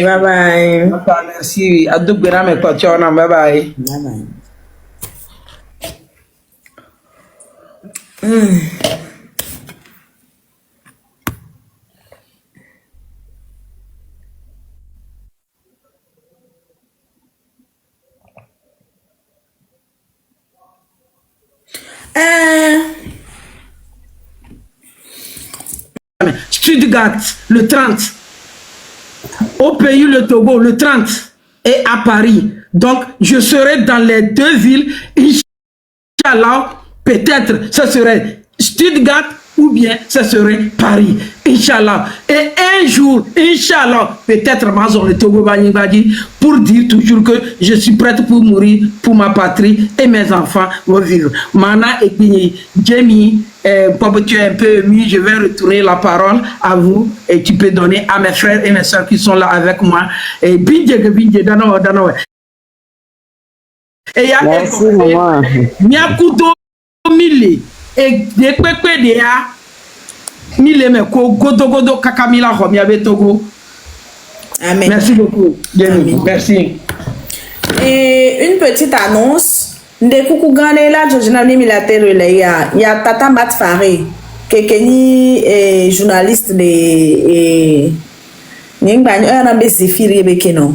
[SPEAKER 2] bye.
[SPEAKER 1] Merci. Adubera me kochona. Bye bye. Stuttgart, le 30. Au pays le Togo, le 30. Et à Paris, Donc, je serai dans les deux villes. Inch'Allah, peut-être ce serait Stuttgart ou bien ce serait Paris. Inch'Allah. Et un jour, Inch'Allah, peut-être Mazon le Togo Bani pour dire toujours que je suis prête pour mourir pour ma patrie et mes enfants vont vivre. Mana et puis Jamie, comme tu es un peu ému, je vais retourner la parole à vous et tu peux donner à mes frères et mes soeurs qui sont là avec moi. Et Bindje, Dano. Et il y a
[SPEAKER 3] Merci, maman.
[SPEAKER 1] Miakudo Mille et des pépés de ya Mille me ko godo kakamila homiabe Togo.
[SPEAKER 2] Amen.
[SPEAKER 1] Merci beaucoup. Jenny.
[SPEAKER 2] Amen.
[SPEAKER 1] Merci.
[SPEAKER 2] Et une petite annonce. De coucou gane la Georgina Milatere il y a Tata Matfare qui journaliste de Ningbani un ambe Zéphiri Bekeno.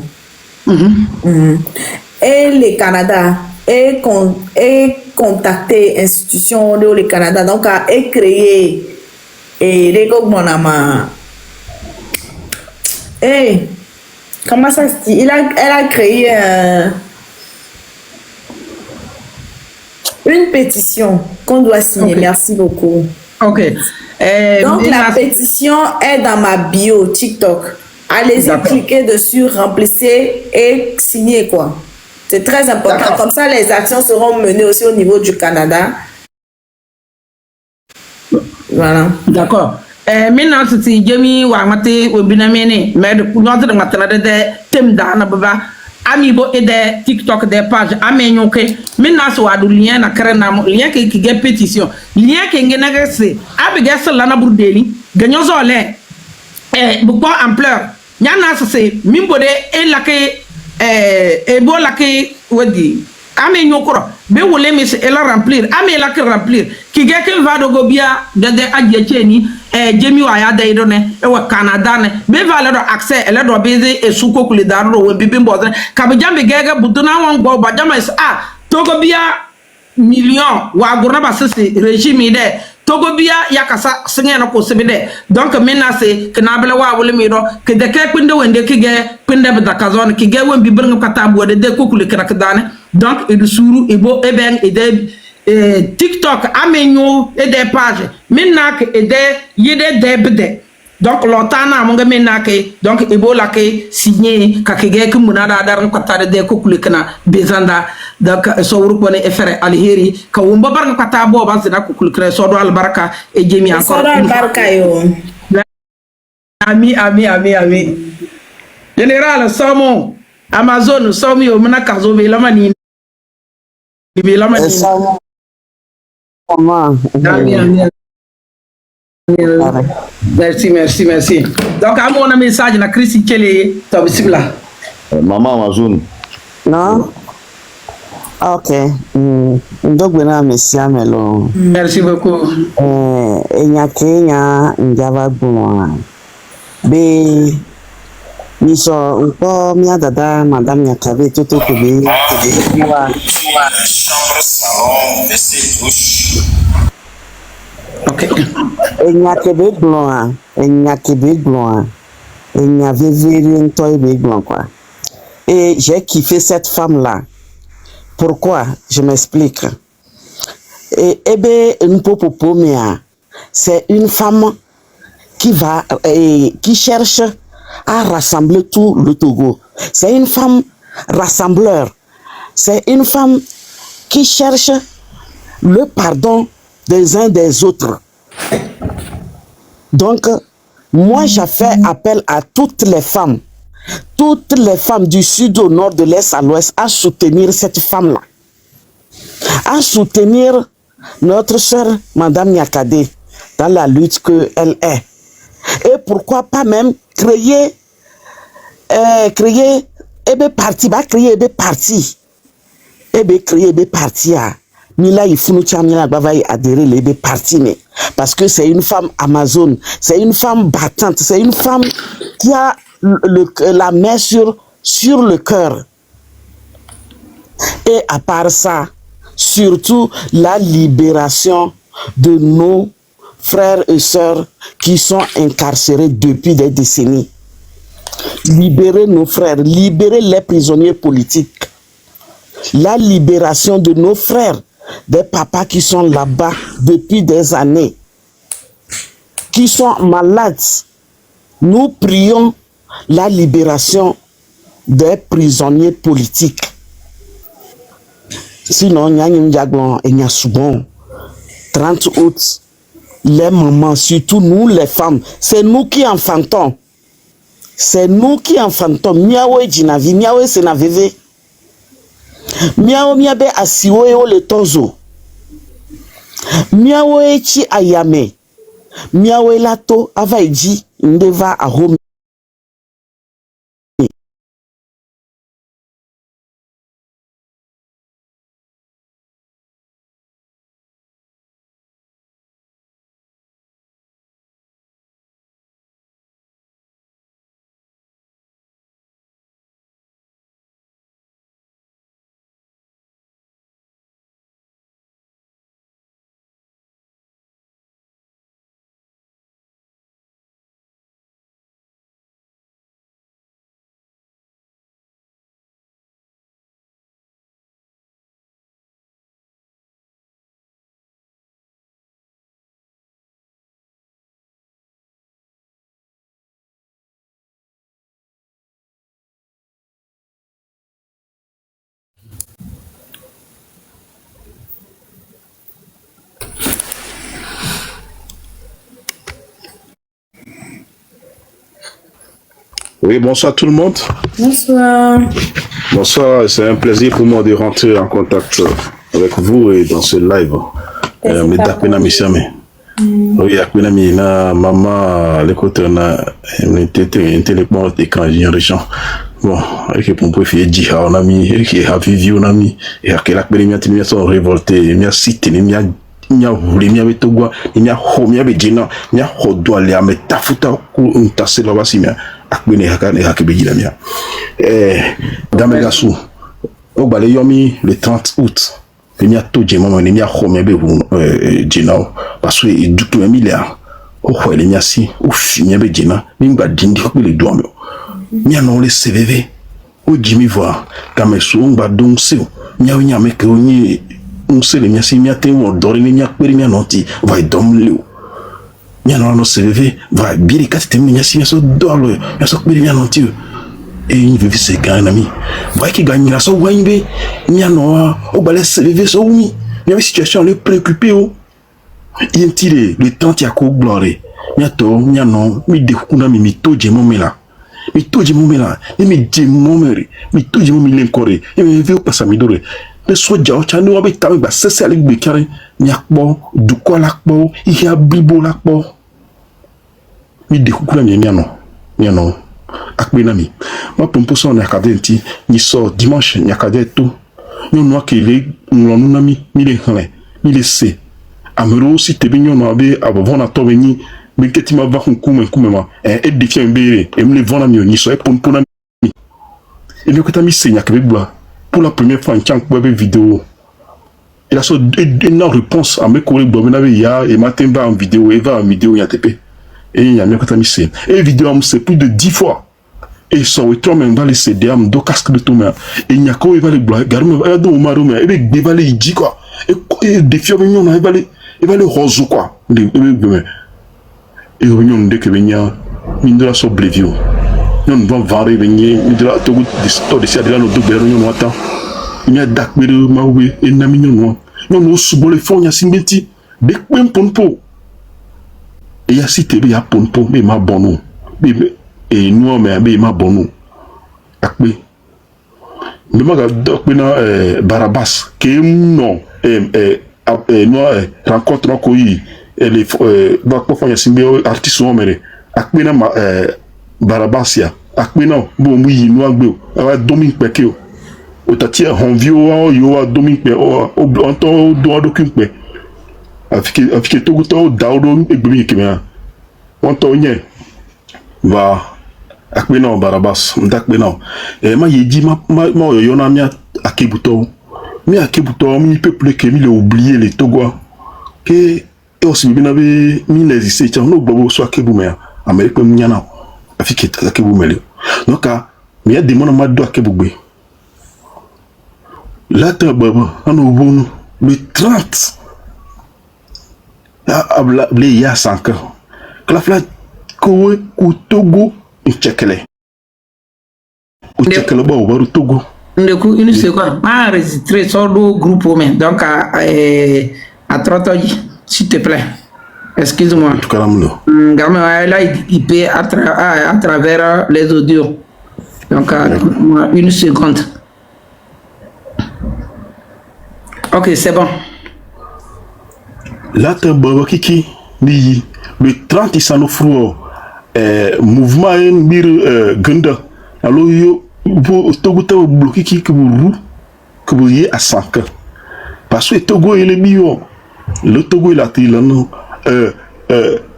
[SPEAKER 2] Et le Canada est contacté institution de le Canada donc a créé et les Gogmonama. Et comment ça se dit? Elle a créé une pétition qu'on doit signer.
[SPEAKER 1] Okay.
[SPEAKER 2] Merci beaucoup.
[SPEAKER 1] Ok.
[SPEAKER 2] Donc la pétition est dans ma bio TikTok. Allez-y, cliquez dessus, remplissez et signez quoi. C'est très important. Comme ça, les actions seront menées aussi au niveau du Canada. Voilà.
[SPEAKER 1] D'accord. Maintenant, c'est Jamie Wamate ou Binamene, mais notre matin de thème d'Anna Baba, Amibo et des TikTok des pages, Amenyoke, maintenant, soit du lien à Karanam, lien qui est pétition, lien qui est négocié, Abigas Lana Bourdeli, gagnons en l'air, beaucoup ampleur. Yana, c'est Mimbode et la que, bon, la que, Wadi. Ame nyokoro be wole mi se ela remplir ame la que remplir ki ge ke va do gobia de adjecheni jemi wa ya de do ne e wa Canada ne be va le do accès ele do beze e suko kule daro we bibi mbodre ka be jambe gege buduna won gbo ba jama is to gobia million wa gurna ba sese régime de Togo bia yakasa singe na ko sebede donc maintenant c'est que na bele wa wole mi do que de ke pinde wende ki ge pinde be dakazone ki ge won bi ber ngam kata bo de ko kule krak dane donc et de sourou et beau et ben et de TikTok amenyo et des pages maintenant que et des yede debde donc longtemps na mo nga maintenant que donc et beau la que signé ka ke ge kumuna da dar ko kata de ko kule kana bezanda donc so wuru ko ne efere alheri ka wumba bar ko kata bo ba zina ko kule kre so do albaraka et jemi encore
[SPEAKER 2] So do albaraka yo.
[SPEAKER 1] ami général somo Amazon somo yo mena kazo be la mani be la mani
[SPEAKER 3] Maman.
[SPEAKER 1] Merci. Donc à mon message na Christy Kele to bismillah.
[SPEAKER 6] Maman Amazon.
[SPEAKER 3] Non? Ok. Donc, melo.
[SPEAKER 1] Merci beaucoup.
[SPEAKER 3] Kenya, Njava Bouloa. Be. Miso, upo, mia dada, madame Nyakabe, toto kube.
[SPEAKER 5] Chambre, salon, WC, douche.
[SPEAKER 1] Ok.
[SPEAKER 3] Nyakebe Bouloa. Nyakebe Bouloa. Nyaveviri, Ntoyebe Bouloa, quoi. Et j'ai kiffé cette femme-là. Pourquoi? Je m'explique. Et c'est une femme qui va qui cherche à rassembler tout le Togo. C'est une femme rassembleur. C'est une femme qui cherche le pardon des uns des autres. Donc, moi, j'ai fait appel à toutes les femmes du sud au nord, de l'est à l'ouest, à soutenir cette femme-là. À soutenir notre sœur, Madame Nyakade, dans la lutte qu'elle est. Et pourquoi pas même créer parti. Mila Ifounou Mila Bavaï adhérer les partis, parce que c'est une femme Amazon, c'est une femme battante, c'est une femme qui a la main sur le cœur. Et à part ça, surtout la libération de nos frères et sœurs qui sont incarcérés depuis des décennies. Libérer nos frères, libérer les prisonniers politiques. la libération de nos frères, des papas qui sont là-bas depuis des années, qui sont malades. Nous prions la libération des prisonniers politiques. Sinon, il y a une diagonale et il y a souvent 30 août, les mamans, surtout nous les femmes, c'est nous qui enfantons. C'est nous qui enfantons. Miawe jinavi, miawe senaveve. Miawe miabe asiwe o le tozo. Miawe chi ayame. Miawe lato avaiji ndeva ahome.
[SPEAKER 4] Oui, bonsoir tout le monde.
[SPEAKER 2] Bonsoir.
[SPEAKER 4] Bonsoir, c'est un plaisir pour moi de rentrer en contact avec vous et dans ce live. Medapena Misiame. Oui, Akuna Mina, maman, l'écoute, on a un téléphone écran génération. Bon, et pour moi, il y a un ami, qui a vécu un ami, et à quel acte les sont révoltés, il y a cité, il y a voulu, il y a Togo, il y a Home, il y a Djina, il y a Hodo, il y a Metafuta, un tasse là-bas, akbene hakane hakebejila mia damegasu obale yomi le 30 août mia toje mama ni mia khome be bu jinao parce que dutu emilia o khwele mia si o fi mia be jina mimba dindi ko le doame mia no le cvv o jimi voir kamesu ngba don se mia nya me ke onyi unse le mia si mia te wo dori ni mia peri mia noti vai dom le mia no CVV va biri kati mia si so dolo mia so biri mia no ti e ni vivi se kan ami va ki gagner la so wanbe mia no o bale CVV so mi mia situation le préoccupé o intire le temps ti ako gloire mia to mia no mi de kuna mi toje momela mi toje momela e mi de momere mi toje momile encore e mi ve o passa mi dore le soja o chanu o be ta ba sese ale gbe kare mia po du ko la po ihe abibo la po mi de kukula miano akbena mi ma pompo so na kadenti ni so dimanche nya kadeto no no akele ngonu na mi le hale mi le se amero si tebe nyono abe abovona to beni be ketima va kume ma e defia mbere e me le vona mi ni so e pompo na mi e le kota mi se nya kebegba pour la première fois en tant que vidéo il a so une réponse à mes collègues bobenabe ya et matin va en vidéo et va en vidéo ya tepe. Et il y a mieux que tu as mis et vidéo c'est plus de 10 fois et son retour même va les céder à do casque de tout main et il y a quoi il va les bloquer garme va do maro mais il va les dit quoi et défi on va les rose quoi les et réunion de que venia mindra so blevio non va varier venir mindra to de ça de là no do réunion attend il y a dakbere mawe et na mignon non subo le fond ya simbeti de pompo et ya cité be ya pompo me ma bonu be et nous mais be ma bonu akbe me ma ga dokbe na Barabas que non no rencontre ko yi les ba ko fanya simbe artiste o mere akbe na Barabas ya akbe na bo mu yi no agbe o domin peke o otatia honvio yo domin pe o onto do kimpe afike to guto daodo egbe kemia onto nye va akbe na Barabas ndakbe na ma yeji ma yo na mi akebuto mi peuple que mi le oublier les Togo que et aussi bien avait mi les ici tiens no gbobo so akebume Amerique nyana afike akebumele donc mi a demande ma do akebugbe Là, tu as le 30. Il y a 5 ans. Clafla, Kowe, ou Togo, et Tchekele. Ou Tchekele, ou Togo.
[SPEAKER 1] Une seconde, m'a enregistré sur le groupe, donc à 30 ans, s'il te plaît. Excuse-moi. Là, il peut à travers les audios. Donc, une seconde. Ok, c'est bon.
[SPEAKER 4] Là, tu as Kiki, le 30, il s'en offre mouvement Gunda. Alors, Togo ta bloqué qui que vous y à 5 ans. Parce que Togo est le bio. Le Togo il a dit là non.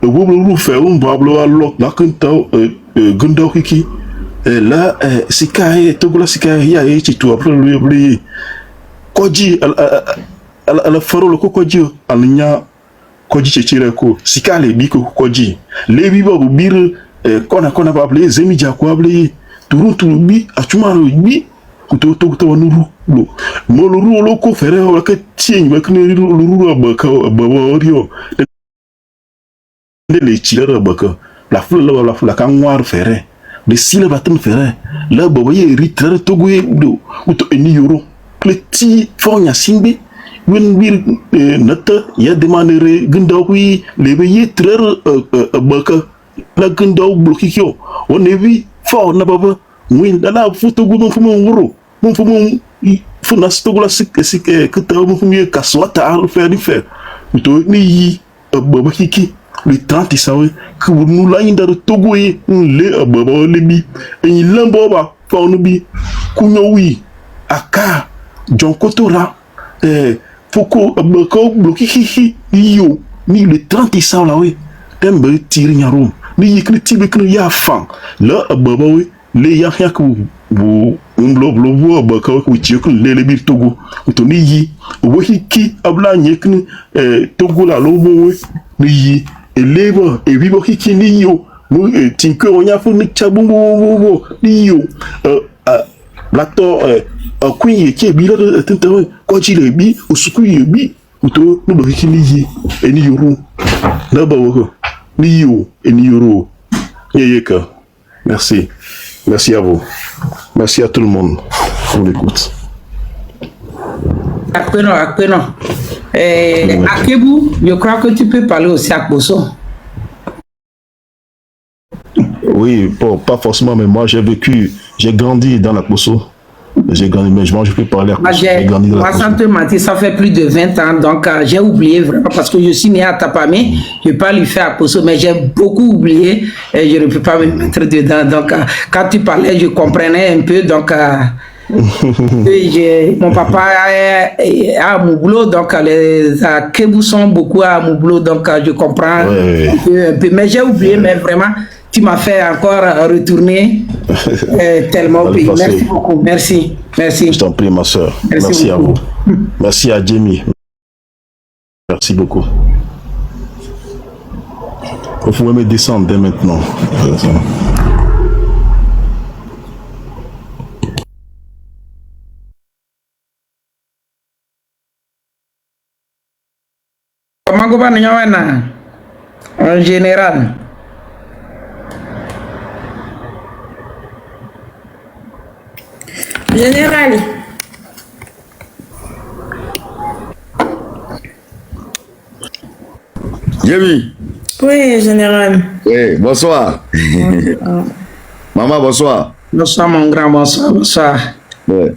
[SPEAKER 4] Vous faire un bablo alors là quand Gunda Kiki. Là, c'est quand Togo là c'est quand il y a eu tout après le Koji ala faro le Koji alnya Koji chéchire ko sikale biko Koji. Les bibo bir kona ba blé zemija ko blé turun bi achuma lo bi kuto nuru lo mo luru lo ko fere o ka tien ba kne luru ba ka ba orio le chira ba ka la fula ka ngwar fere de sile batin fere la ba ye ritre togo do kuto eni yoro kleti fonya simbi wen bir nata ya demandere gunda wi le be ye trer ba ka la gunda bloki kyo on evi fort na baba win dala futo gu mon fumo wuro mon fumo funa stogo la sik que ta mon fumo kaswata ar faire du faire to ni yi baba kiki le 30 sawe que nous la inda togo yi le baba le bi en lambo ba fa onu bi kunyo wi aka jonkotora foko bako bloki kiki yo ni le 30 sawe la we tembe tiri nyarum ni yikni tibe kno ya fan la baba we le ya ya ku bu umblo ba ka ku ci ku le bir togo to ni yi wo hiki abla nyekni togo la lo bo we ni yi eleba e bi bo hiki ni yo no tinko onya fu ni chabu bo ni yo la to ku yi ke bi la tenta ko ci le bi osuku yi bi to no bo hiki ni yi eni yoru na ba wo ni yo eni yoru yeyeka. Merci. Merci à vous. Merci à tout le monde pour l'écoute.
[SPEAKER 1] Akpenon. Akebou, je crois que tu peux parler aussi à Bosso.
[SPEAKER 4] Oui, bon, pas forcément, mais moi j'ai grandi dans la Bosso. J'ai grandi, mais je peux parler à Bosso. J'ai grandi dans la Bosso.
[SPEAKER 1] Moi, sans te mentir, ça fait plus de 20 ans, donc j'ai oublié vraiment, parce que je suis né à Tapamé, je ne peux pas lui faire à Bosso, mais j'ai beaucoup oublié, et je ne peux pas me mettre dedans. Donc, quand tu parlais, je comprenais un peu, donc... mon papa est à Moublo, donc les Akebou sont beaucoup à Moublo, donc je comprends un peu, mais j'ai oublié, mais vraiment, tu m'as fait encore retourner tellement au pays. Merci beaucoup, merci.
[SPEAKER 4] Je t'en prie, ma soeur. Merci à vous. Merci à Jamie. Merci beaucoup. Il faut me descendre dès maintenant.
[SPEAKER 1] Comment gouvernement en général?
[SPEAKER 2] Général.
[SPEAKER 6] Jémi.
[SPEAKER 2] Oui, général.
[SPEAKER 6] Oui, bonsoir. Maman, bonsoir.
[SPEAKER 1] Bonsoir, mon grand, bonsoir.
[SPEAKER 6] Ouais.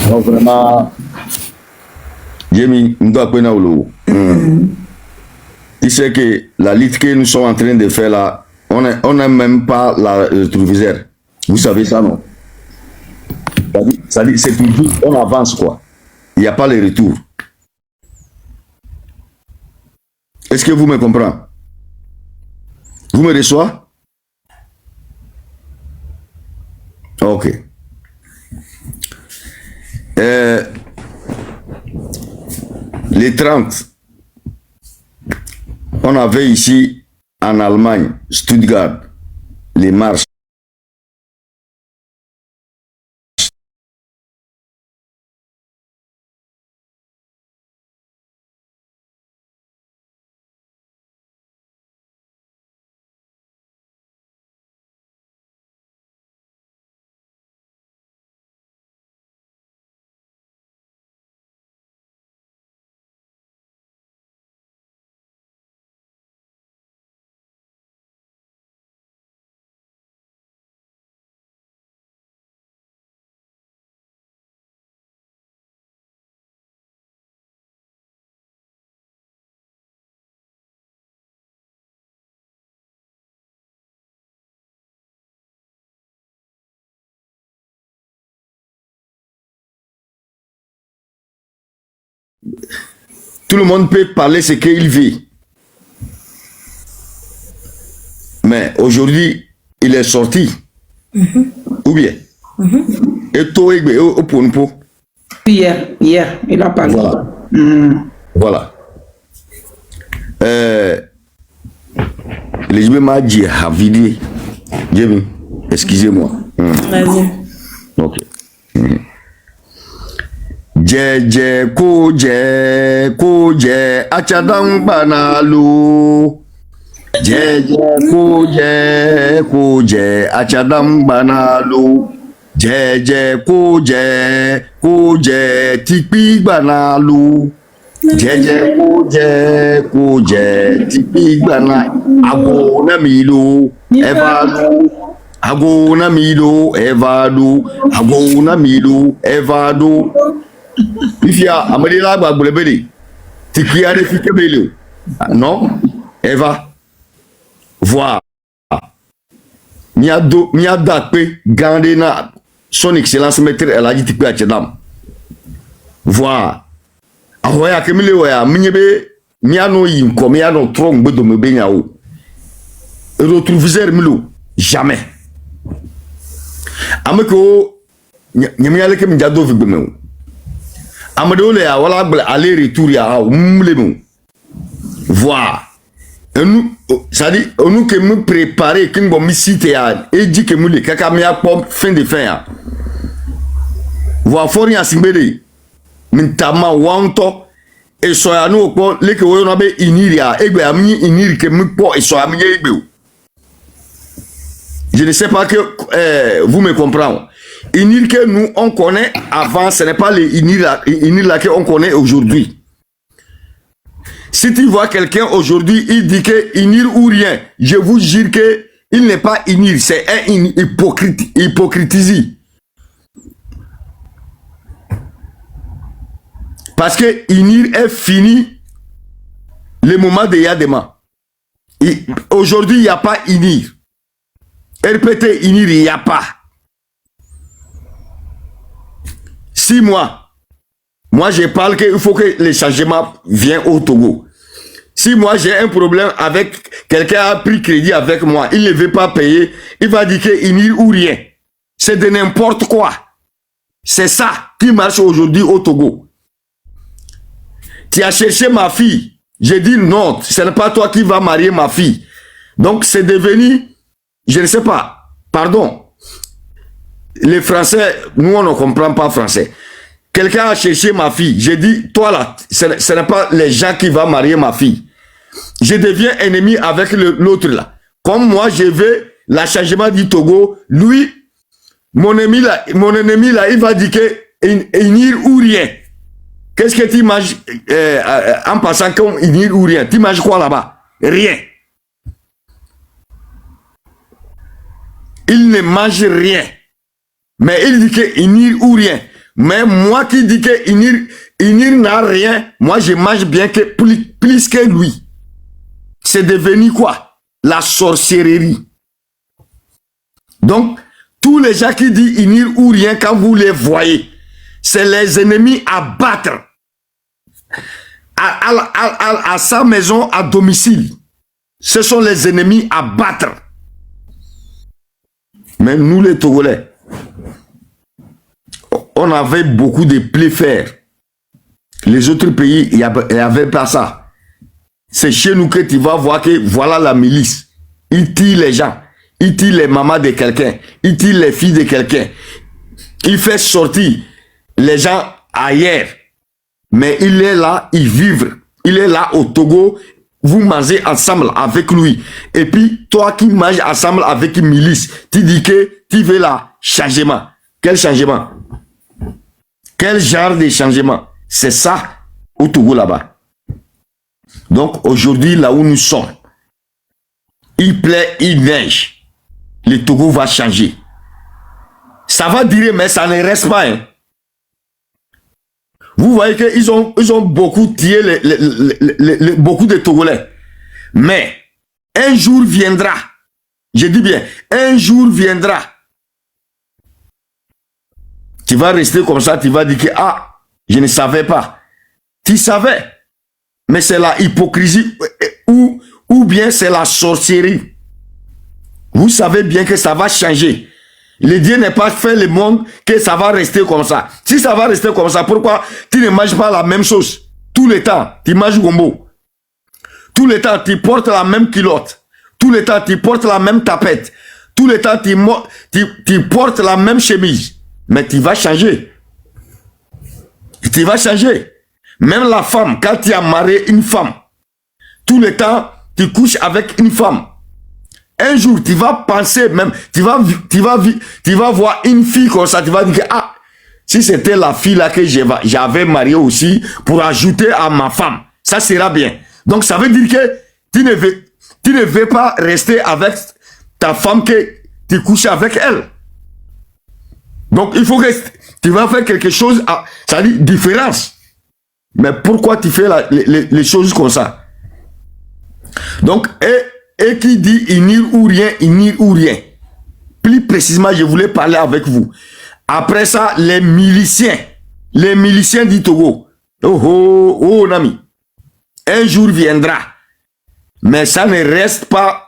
[SPEAKER 6] Donc, vraiment, Jémi, nous doit tu sais que la lutte que nous sommes en train de faire là, on n'a même pas la rétroviseur. Vous savez ça, non? C'est toujours, on avance quoi. Il n'y a pas le retour. Est-ce que vous me comprenez? Vous me recevez? Ok. Les 30, on avait ici en Allemagne, Stuttgart, les marches. tout le monde peut parler ce qu'il veut. Mais aujourd'hui, il est sorti. Ou bien? Et toi,
[SPEAKER 1] Hier, il a parlé.
[SPEAKER 6] Voilà. Voilà. Les gens m'ont dit à vider. Excusez-moi.
[SPEAKER 2] Vas-y.
[SPEAKER 6] Ok. Jeje koje achadam banalu. Jeje koje achadam banalu. Jeje koje tipi banalu. Jeje koje tipi bana agona milo evadu. Agona milo evadu. Agona milo evadu. Ifia amadela ba bulebeli tikia de fikebeli non Eva voir miada pe gandena son excellence maître elle a dit tikia chedam voir ahoya kemile hoya minyebe miano yinko miano trong bedo mebenya o retrouver milo jamais ameko nyamiale ke mjado vigbeme Amadou le a wala aller retour ya mlemu voir nous ça dit nous que me préparer king bon mi site ya et dit que mule kaka mi akpom fin de fin ya voir foria simbele mintama wanto e so ya no ko le ke wo no be iniria egbe amni iniri ke mi po e so amni egbe. Je ne sais pas que vous me comprenez. Inir que nous on connaît avant, ce n'est pas les Inir là que on connaît aujourd'hui. Si tu vois quelqu'un aujourd'hui, il dit que Inir ou rien, je vous jure que il n'est pas Inir, c'est un hypocrisie. Parce que Inir est fini le moment de Yadema. Aujourd'hui, il n'y a pas Inir. RPT Inir, il n'y a pas. Si moi je parle qu'il faut que les changements viennent au Togo. Si moi j'ai un problème avec quelqu'un a pris crédit avec moi, il ne veut pas payer, il va dire qu'il n'y a ou rien. C'est de n'importe quoi. C'est ça qui marche aujourd'hui au Togo. Tu as cherché ma fille. J'ai dit non, ce n'est pas toi qui vas marier ma fille. Donc c'est devenu, je ne sais pas, pardon. Les Français, nous on ne comprend pas français. Quelqu'un a cherché ma fille. J'ai dit, toi là, ce n'est pas les gens qui vont marier ma fille. Je deviens ennemi avec l'autre là. Comme moi, je veux l'achangement du Togo. Lui, mon ennemi là, il va dire qu'il n'y a ou rien. Qu'est-ce que tu manges en passant comme il n'y a ou rien? Tu manges quoi là-bas? Rien. Il ne mange rien. Mais il dit qu'il n'y a ou rien. Mais moi qui dis qu'il n'y n'a rien, moi je mange bien que plus que lui. C'est devenu quoi? La sorcellerie. Donc, tous les gens qui disent il n'y a ou rien, quand vous les voyez, c'est les ennemis à battre. À sa maison, à domicile. Ce sont les ennemis à battre. Mais nous les Togolais, on avait beaucoup de pléfères. Les autres pays, il n'y avait pas ça. C'est chez nous que tu vas voir que voilà la milice. Il tire les gens. Il tire les mamans de quelqu'un. Il tire les filles de quelqu'un. Il fait sortir les gens ailleurs. Mais il est là, il vit. Il est là au Togo. Vous mangez ensemble avec lui. Et puis, toi qui manges ensemble avec une milice, tu dis que tu veux là changement. Quel changement? Quel genre de changement? C'est ça au Togo là-bas. Donc aujourd'hui, là où nous sommes, il plaît, il neige. Le Togo va changer. Ça va durer, mais ça ne reste pas. Hein. Vous voyez qu'ils ont beaucoup tué beaucoup de Togolais. Mais un jour viendra. Je dis bien, un jour viendra. Tu vas rester comme ça, tu vas dire que, ah, je ne savais pas. Tu savais. Mais c'est la hypocrisie ou bien c'est la sorcellerie. Vous savez bien que ça va changer. Le Dieu n'est pas fait le monde que ça va rester comme ça. Si ça va rester comme ça, pourquoi tu ne manges pas la même chose tout le temps? Tu manges gombo. Tout le temps, tu portes la même culotte. Tout le temps, tu portes la même tapette. Tout le temps, tu portes la même chemise. Mais tu vas changer. Tu vas changer. Même la femme, quand tu as marié une femme, tout le temps, tu couches avec une femme. Un jour, tu vas penser même, tu vas voir une fille comme ça, tu vas dire, ah, si c'était la fille là que j'avais mariée aussi, pour ajouter à ma femme, ça sera bien. Donc, ça veut dire que tu ne veux pas rester avec ta femme que tu couches avec elle. Donc, il faut que tu vas faire quelque chose, ça dit différence. Mais pourquoi tu fais les choses comme ça? Donc, et qui dit unir ou rien, unir ou rien. Plus précisément, je voulais parler avec vous. Après ça, les miliciens du Togo. Oh, Nami. Un jour viendra. Mais ça ne reste pas.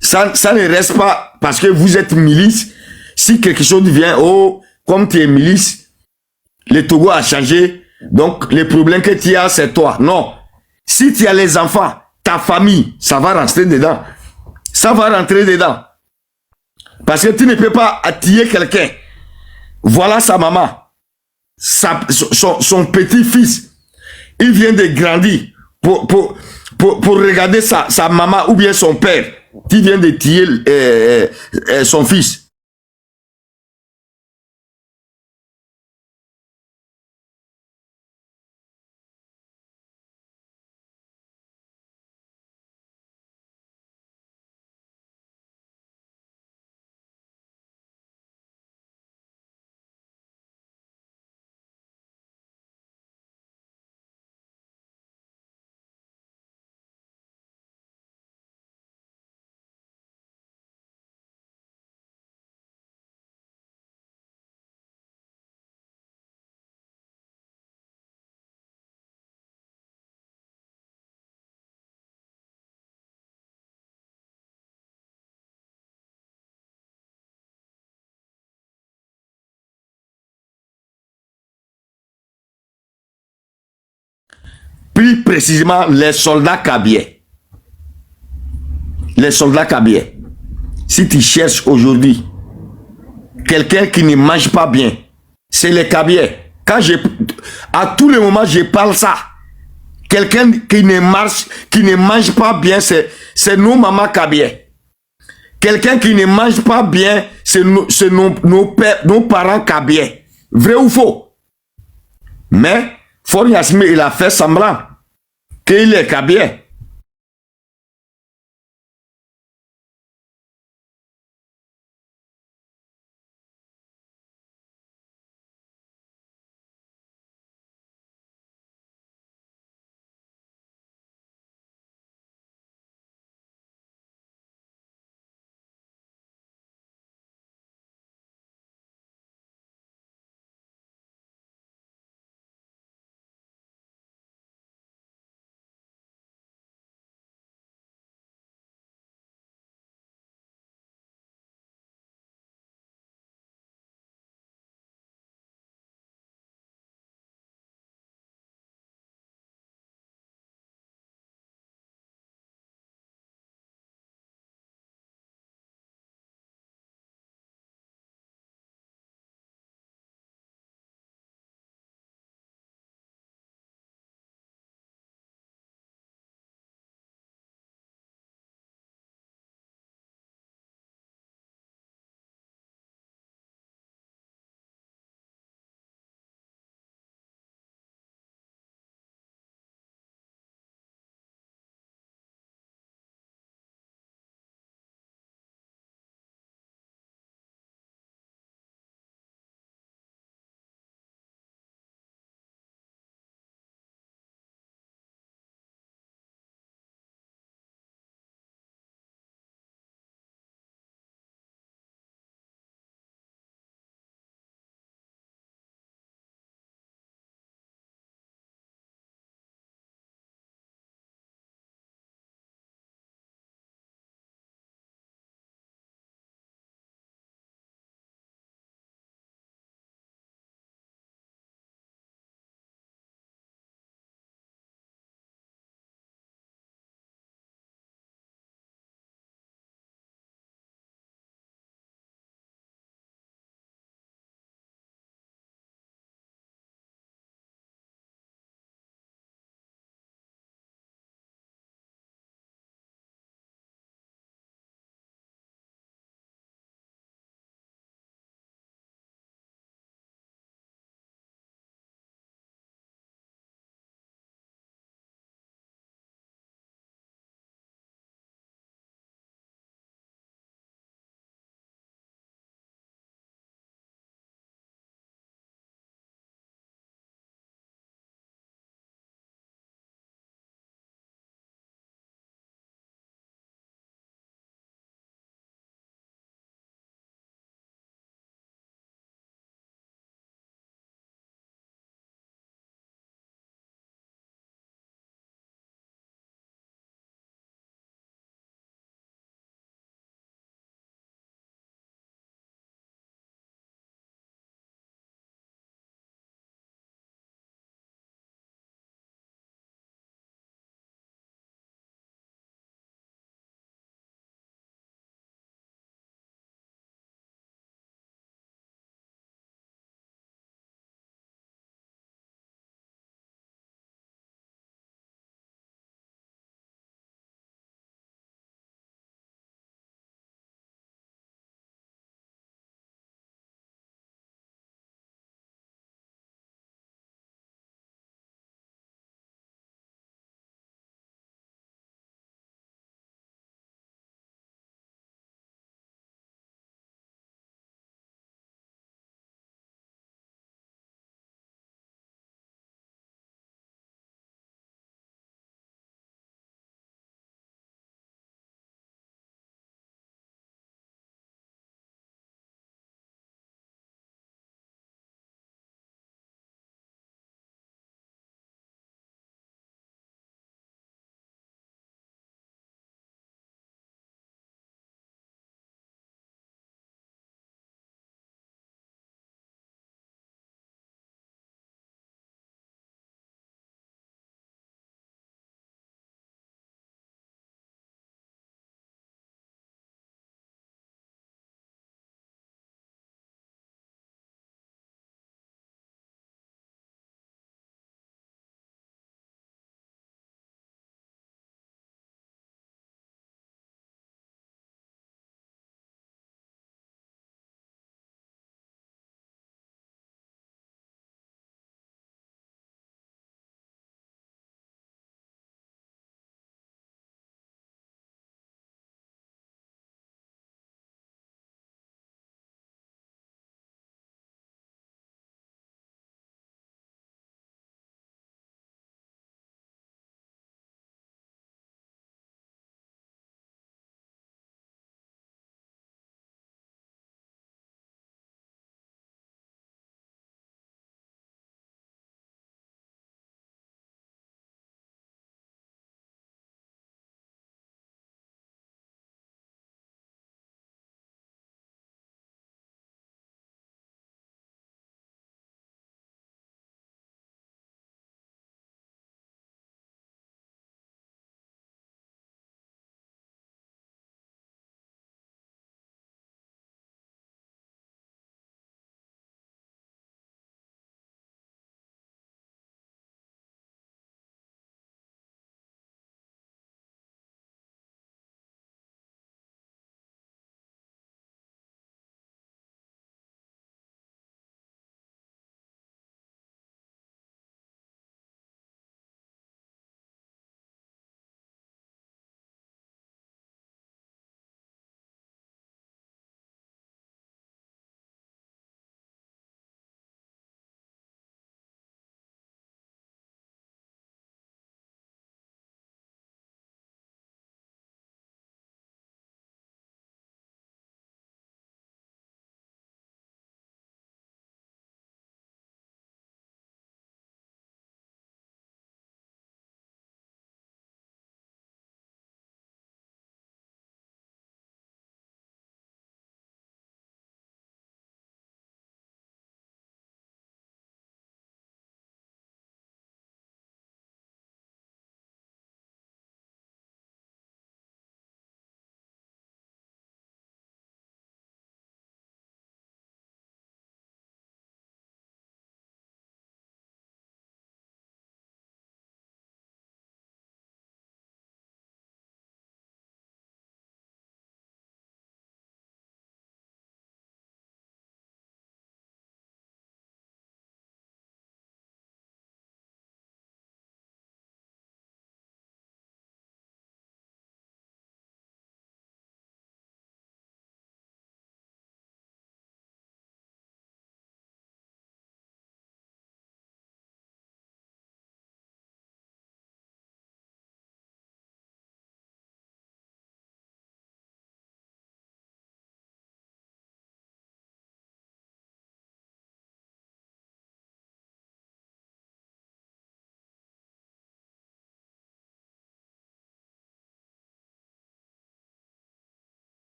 [SPEAKER 6] Ça ne reste pas parce que vous êtes milice. Si quelque chose vient, comme tu es milice, le Togo a changé. Donc, le problème que tu as, c'est toi. Non. Si tu as les enfants, ta famille, ça va rentrer dedans. Ça va rentrer dedans. Parce que tu ne peux pas attirer quelqu'un. Voilà sa maman. Son petit-fils. Il vient de grandir pour regarder sa maman ou bien son père qui vient de tuer son fils. Plus précisément, les soldats cabiais. Les soldats cabiais. Si tu cherches aujourd'hui quelqu'un qui ne mange pas bien, c'est les cabiais. À tous les moments, je parle ça. Quelqu'un qui ne mange pas bien, c'est nos mamans cabiais. Quelqu'un qui ne mange pas bien, c'est nos parents cabiais. Vrai ou faux? Mais, Fort Yassime, il a fait semblant qu'il est cabiais.